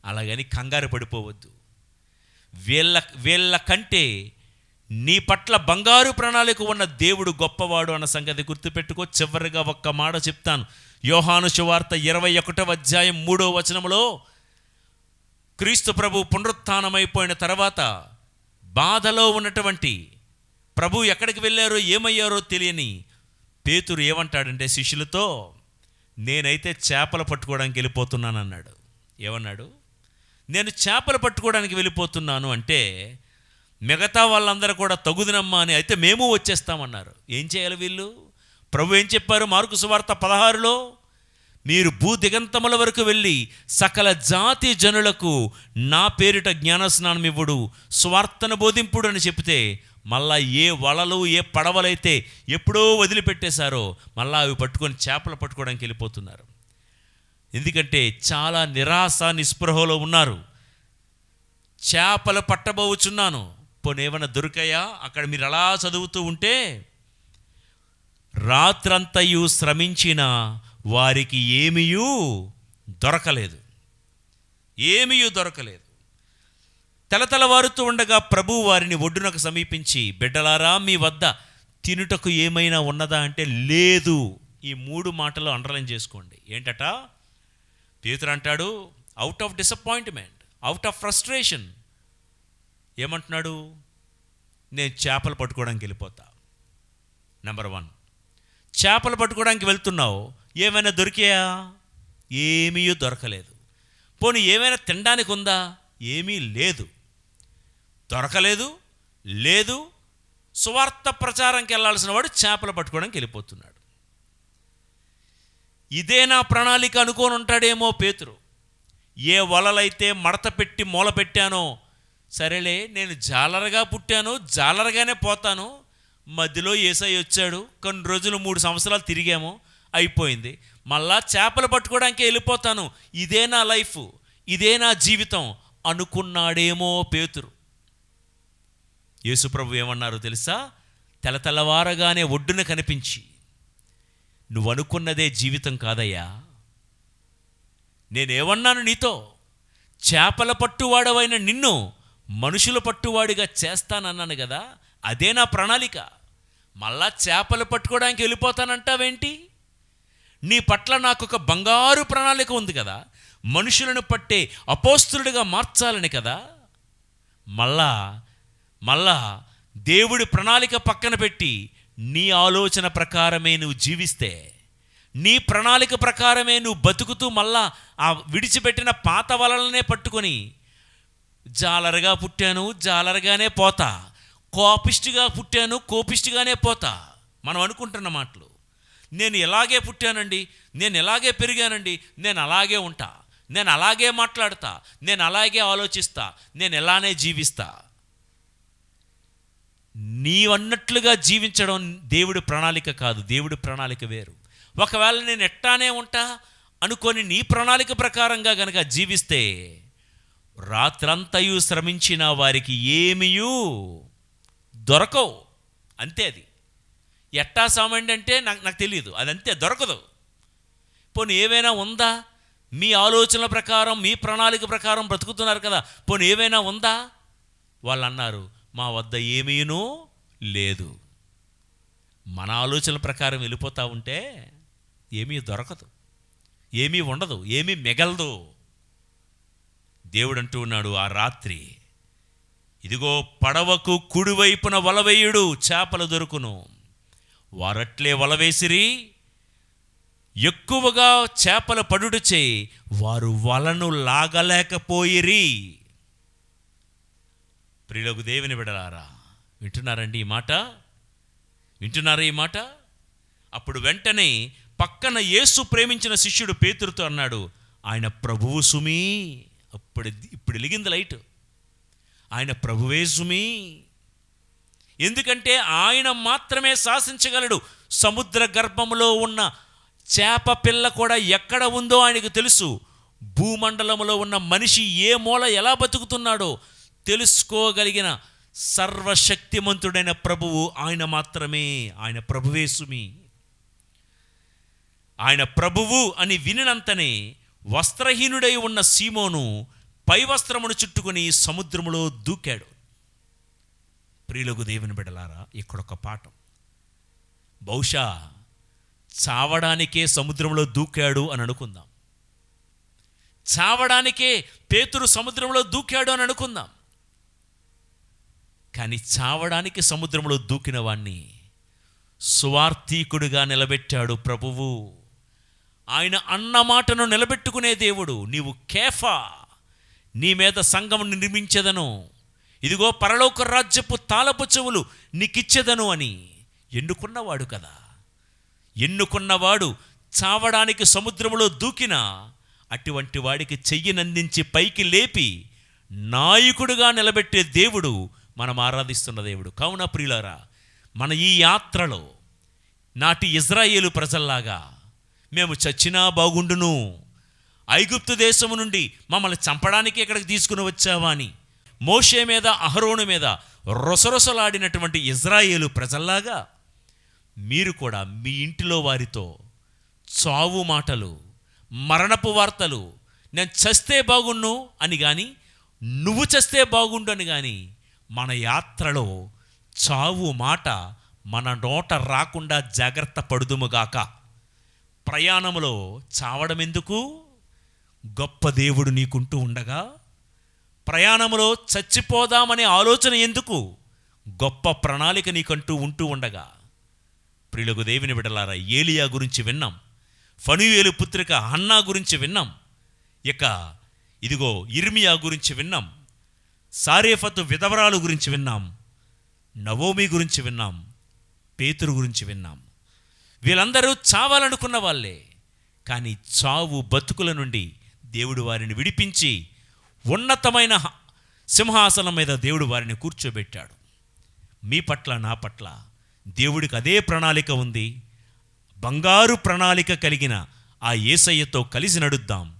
అలాగని కంగారు పడిపోవద్దు. వీళ్ళ కంటే నీ పట్ల బంగారు ప్రణాళిక ఉన్న దేవుడు గొప్పవాడు అన్న సంగతి గుర్తుపెట్టుకో. చివరిగా ఒక్క మాట చెప్తాను. యోహాను సువార్త 21వ అధ్యాయం 3వ వచనంలో క్రీస్తు ప్రభు పునరుత్థానమైపోయిన తర్వాత బాధలో ఉన్నటువంటి ప్రభు ఎక్కడికి వెళ్ళారో ఏమయ్యారో తెలియని పేతురు ఏమంటాడంటే శిష్యులతో, నేనైతే చేపలు పట్టుకోవడానికి వెళ్ళిపోతున్నాను అన్నాడు. ఏమన్నాడు? నేను చేపలు పట్టుకోవడానికి వెళ్ళిపోతున్నాను అంటే మిగతా వాళ్ళందరూ కూడా తగుదనమ్మా అని, అయితే మేము వచ్చేస్తామన్నారు. ఏం చేయాలి వీళ్ళు? ప్రభు ఏం చెప్పారు? మార్కు సువార్త 16లో, మీరు భూదిగంతముల వరకు వెళ్ళి సకల జాతి జనులకు నా పేరిట జ్ఞానస్నానం ఇవ్వుడు, స్వార్థను బోధింపుడు అని చెప్తే, మళ్ళా ఏ వలలు ఏ పడవలైతే ఎప్పుడో వదిలిపెట్టేశారో మళ్ళా అవి పట్టుకొని చేపలు పట్టుకోవడానికి వెళ్ళిపోతున్నారు. ఎందుకంటే చాలా నిరాశ నిస్పృహలో ఉన్నారు. చేపలు పట్టబోచున్నాను, పోనీ ఏమైనా దొరికాయా? అక్కడ మీరు అలా చదువుతూ ఉంటే, రాత్రంతయు శ్రమించిన వారికి ఏమీయూ దొరకలేదు. తెలతెలవారుతూ ఉండగా ప్రభువు వారిని ఒడ్డునకు సమీపించి, బిడ్డలారా, మీ వద్ద తినుటకు ఏమైనా ఉన్నదా అంటే లేదు. ఈ 3 మాటలు అండర్లైన్ చేసుకోండి. ఏంటట? పేతురు అంటాడు, out of disappointment, out of frustration ఏమంటున్నాడు? నేను చేపలు పట్టుకోవడానికి వెళ్ళిపోతా. నెంబర్ 1, చేపలు పట్టుకోవడానికి వెళ్తున్నావు, ఏమైనా దొరికాయా? ఏమీ దొరకలేదు. పోనీ ఏమైనా తినడానికి ఉందా? ఏమీ లేదు. దొరకలేదు. సువార్త ప్రచారంకి వెళ్ళాల్సిన వాడు చేపలు పట్టుకోవడానికి వెళ్ళిపోతున్నాడు. ఇదే నా ప్రణాళిక అనుకోని ఉంటాడేమో పేతురు. ఏ వలలైతే మడత పెట్టి మూల పెట్టానో, సరేలే నేను జాలరగా పుట్టాను, జాలరగానే పోతాను, మధ్యలో యేసయ్య వచ్చాడు, కొన్ని రోజులు 3 సంవత్సరాలు తిరిగాము, అయిపోయింది. మళ్ళా చేపలు పట్టుకోవడానికి వెళ్ళిపోతాను, ఇదే నా లైఫ్, ఇదే నా జీవితం అనుకున్నాడేమో పేతురు. యేసుప్రభు ఏమన్నారో తెలుసా? తెల్లవారగానే ఒడ్డున కనిపించి, నువ్వు అనుకున్నదే జీవితం కాదయ్యా, నేనేమన్నాను నీతో, చేపల పట్టువాడవైన నిన్ను మనుషుల పట్టువాడిగా చేస్తానన్నాను కదా, అదే నా ప్రణాళిక. మళ్ళా చేపలు పట్టుకోవడానికి వెళ్ళిపోతానంటావేంటి? నీ పట్ల నాకు ఒక బంగారు ప్రణాళిక ఉంది కదా, మనుషులను పట్టే అపోస్తులుడిగా మార్చాలని కదా. మళ్ళా దేవుడి ప్రణాళిక పక్కన పెట్టి నీ ఆలోచన ప్రకారమే నువ్వు జీవిస్తే, నీ ప్రణాళిక ప్రకారమే నువ్వు బతుకుతూ మళ్ళా ఆ విడిచిపెట్టిన పాత వలలనే పట్టుకొని, జాలరగా పుట్టాను జాలరగానే పోతా, కోపిష్టిగా పుట్టాను కోపిష్టిగానే పోతా, మనం అనుకుంటున్న మాటలు. నేను ఎలాగే పుట్టానండి, నేను ఎలాగే పెరిగానండి, నేను అలాగే ఉంటా, నేను అలాగే మాట్లాడతా, నేను అలాగే ఆలోచిస్తా, నేను ఎలానే జీవిస్తా. నీవన్నట్లుగా జీవించడం దేవుడి ప్రణాళిక కాదు. దేవుడి ప్రణాళిక వేరు. ఒకవేళ నేను ఎట్టానే ఉంటా అనుకొని నీ ప్రణాళిక ప్రకారంగా గనక జీవిస్తే, రాత్రంతయు శ్రమించిన వారికి ఏమీయూ దొరకవు. అంతే. అది ఎట్టా సామండి అంటే నాకు తెలియదు, అదంతే, దొరకదు. పోనీ ఏవైనా ఉందా? మీ ఆలోచనల ప్రకారం మీ ప్రణాళిక ప్రకారం బ్రతుకుతున్నారు కదా, పోనీ ఏవైనా ఉందా? వాళ్ళు అన్నారు, మా వద్ద ఏమీనూ లేదు. మన ఆలోచనల ప్రకారం వెళ్ళిపోతూ ఉంటే ఏమీ దొరకదు, ఏమీ ఉండదు, ఏమీ మిగలదు. దేవుడు అంటూ ఉన్నాడు ఆ రాత్రి, ఇదిగో పడవకు కుడివైపున వలవేయుడు, చేపలు దొరుకును. వారట్లే వలవేసిరి, ఎక్కువగా చేపల పడుటచే వారు వలను లాగలేకపోయిరి. ప్రియులకు దేవుని బిడ్డలారా, వింటున్నారండి ఈ మాట? వింటున్నారా ఈ మాట? అప్పుడు వెంటనే పక్కన యేసు ప్రేమించిన శిష్యుడు పేతురుతో అన్నాడు, ఆయన ప్రభువు సుమీ. ఇప్పుడు వెలిగింది లైట్, ఆయన ప్రభువే సుమీ. ఎందుకంటే ఆయన మాత్రమే శాసించగలడు. సముద్ర గర్భంలో ఉన్న చేప పిల్ల కూడా ఎక్కడ ఉందో ఆయనకు తెలుసు. భూమండలంలో ఉన్న మనిషి ఏ మూల ఎలా బతుకుతున్నాడో తెలుసుకోగలిగిన సర్వశక్తిమంతుడైన ప్రభువు ఆయన మాత్రమే. ఆయన ప్రభువే సుమి. ఆయన ప్రభువు అని వినినంతనే వస్త్రహీనుడై ఉన్న సీమోను పై వస్త్రమును చుట్టుకొని సముద్రములో దూకాడు. ప్రియులకు దేవుని బిడ్డలారా, ఇక్కడొక పాఠం. బహుశా చావడానికే సముద్రంలో దూకాడు అని అనుకుందాం, చావడానికే పేతురు సముద్రంలో దూకాడు అని అనుకుందాం. కానీ చావడానికి సముద్రంలో దూకిన వాణ్ణి సువార్థీకుడిగా నిలబెట్టాడు ప్రభువు. ఆయన అన్న మాటను నిలబెట్టుకునే దేవుడు. నీవు కేఫా, నీ మీద సంఘం నిర్మించెదను, ఇదిగో పరలోక రాజ్యపు తాళపు చెవులు నీకిచ్చెదను అని ఎన్నుకున్నవాడు కదా. ఎన్నుకున్నవాడు చావడానికి సముద్రంలో దూకినా అటువంటి వాడికి చెయ్యినందించి పైకి లేపి నాయకుడిగా నిలబెట్టే దేవుడు మనం ఆరాధిస్తున్న దేవుడు. కావున ప్రియులారా, మన ఈ యాత్రలో నాటి ఇజ్రాయేలు ప్రజల్లాగా మేము చచ్చినా బాగుండును, ఐగుప్తు దేశము నుండి మమ్మల్ని చంపడానికి ఇక్కడికి తీసుకుని వచ్చావా అని మోషే మీద అహరోను మీద రొసరొసలాడినటువంటి ఇజ్రాయేలు ప్రజల్లాగా మీరు కూడా మీ ఇంటిలో వారితో చావు మాటలు, మరణపు వార్తలు, నేను చస్తే బాగుండు అని కానీ నువ్వు చస్తే బాగుండు అని కానీ మన యాత్రలో చావు మాట మన నోట రాకుండా జాగ్రత్త పడుదుముగాక. ప్రయాణంలో చావడం ఎందుకు? గొప్ప దేవుడు నీకుంటూ ఉండగా ప్రయాణంలో చచ్చిపోదామనే ఆలోచన ఎందుకు? గొప్ప ప్రణాళిక నీకంటూ ఉంటూ ఉండగా. ప్రియులకు దేవుని బిడ్డలారా, ఏలియా గురించి విన్నాం, ఫనూయేలు పుత్రిక హన్నా గురించి విన్నాం, ఇక ఇదిగో ఇర్మియా గురించి విన్నాం, సారేఫతు విధవరాలు గురించి విన్నాం, నవోమి గురించి విన్నాం, పేతురు గురించి విన్నాం. వీళ్ళందరూ చావాలనుకున్న వాళ్ళే, కానీ చావు బతుకుల నుండి దేవుడు వారిని విడిపించి ఉన్నతమైన సింహాసనం మీద దేవుడు వారిని కూర్చోబెట్టాడు. మీ పట్ల నా పట్ల దేవుడికి అదే ప్రణాళిక ఉంది. బంగారు ప్రణాళిక కలిగిన ఆ యేసయ్యతో కలిసి నడుద్దాం.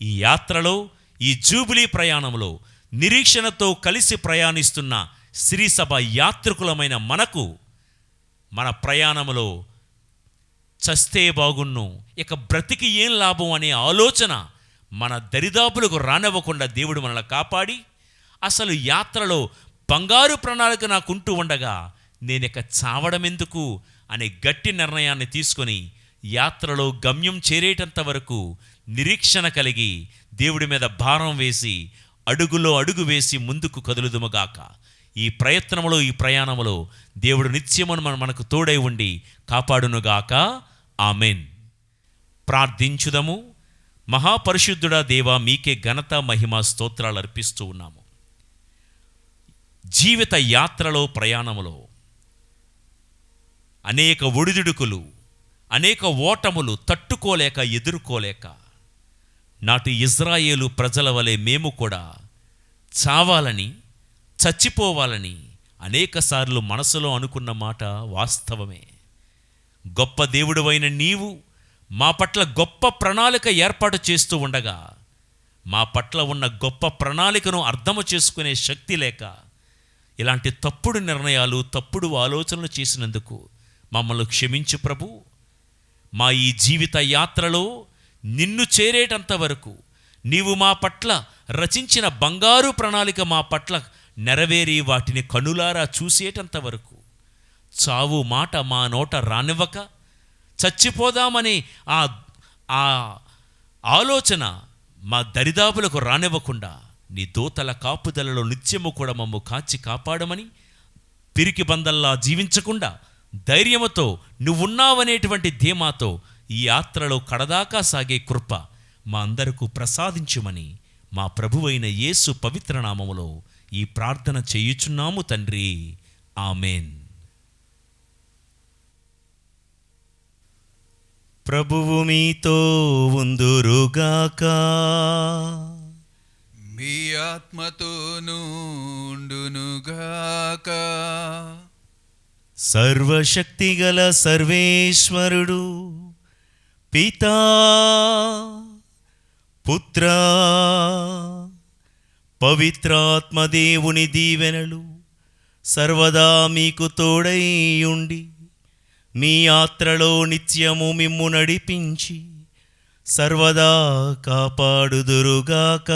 ఈ యాత్రలో, ఈ జూబిలీ ప్రయాణంలో నిరీక్షణతో కలిసి ప్రయాణిస్తున్న శ్రీసభ యాత్రికులమైన మనకు మన ప్రయాణంలో చస్తే బాగున్ను, ఇక బ్రతికి ఏం లాభం అనే ఆలోచన మన దరిదాపులకు రానివ్వకుండా దేవుడు మనల్ని కాపాడి, అసలు యాత్రలో బంగారు ప్రణాళిక నాకుంటూ ఉండగా నేనిక చావడం ఎందుకు అనే గట్టి నిర్ణయాన్ని తీసుకొని యాత్రలో గమ్యం చేరేటంత వరకు నిరీక్షణ కలిగి దేవుడి మీద భారం వేసి అడుగులో అడుగు వేసి ముందుకు కదులుదుముగాక. ఈ ప్రయత్నంలో, ఈ ప్రయాణంలో దేవుడు నిత్యమును మనకు తోడై ఉండి కాపాడునుగాక. ఆమెన్. ప్రార్థించుదము. మహాపరిశుద్ధుడా దేవా, మీకే ఘనత, మహిమ, స్తోత్రాలు అర్పిస్తూ ఉన్నాము. జీవిత యాత్రలో, ప్రయాణములో అనేక ఒడిదుడుకులు, అనేక ఓటములు తట్టుకోలేక, ఎదుర్కోలేక నాటి ఇజ్రాయేలు ప్రజల వలె మేము కూడా చావాలని, చచ్చిపోవాలని అనేకసార్లు మనసులో అనుకున్న మాట వాస్తవమే. గొప్ప దేవుడివైన నీవు మా పట్ల గొప్ప ప్రణాళిక ఏర్పాటు చేస్తూ ఉండగా, మా పట్ల ఉన్న గొప్ప ప్రణాళికను అర్థము చేసుకునే శక్తి లేక ఇలాంటి తప్పుడు నిర్ణయాలు, తప్పుడు ఆలోచనలు చేసినందుకు మమ్మల్ని క్షమించు ప్రభు. మా ఈ జీవిత యాత్రలో నిన్ను చేరేటంత వరకు నీవు మా పట్ల రచించిన బంగారు ప్రణాళిక మా పట్ల నెరవేరి వాటిని కనులారా చూసేటంత వరకు చావు మాట మా నోట రానివ్వక, చచ్చిపోదామని ఆ ఆలోచన మా దరిదాపులకు రానివ్వకుండా నీ దూతల కాపుదలలో నిత్యము కూడా మమ్ము కాచి కాపాడమని, పిరికి బందల్లా జీవించకుండా ధైర్యముతో నువ్వున్నావనేటువంటి ధీమాతో ఈ యాత్రలో కడదాకా సాగే కృప మా అందరకు ప్రసాదించుమని మా ప్రభువైన యేసు పవిత్ర నామములో ఈ ప్రార్థన చేయుచున్నాము తండ్రి. ఆమెన్. ప్రభువు మీతో ఉందురుగాక. మీ ఆత్మతోనూ ఉండునుగాక. సర్వశక్తిగల సర్వేశ్వరుడు పితా, పుత్ర, పవిత్రాత్మదేవుని దీవెనలు సర్వదా మీకు తోడై ఉండి మీ యాత్రలో నిత్యము మిమ్ము నడిపించి సర్వదా కాపాడుదురుగాక.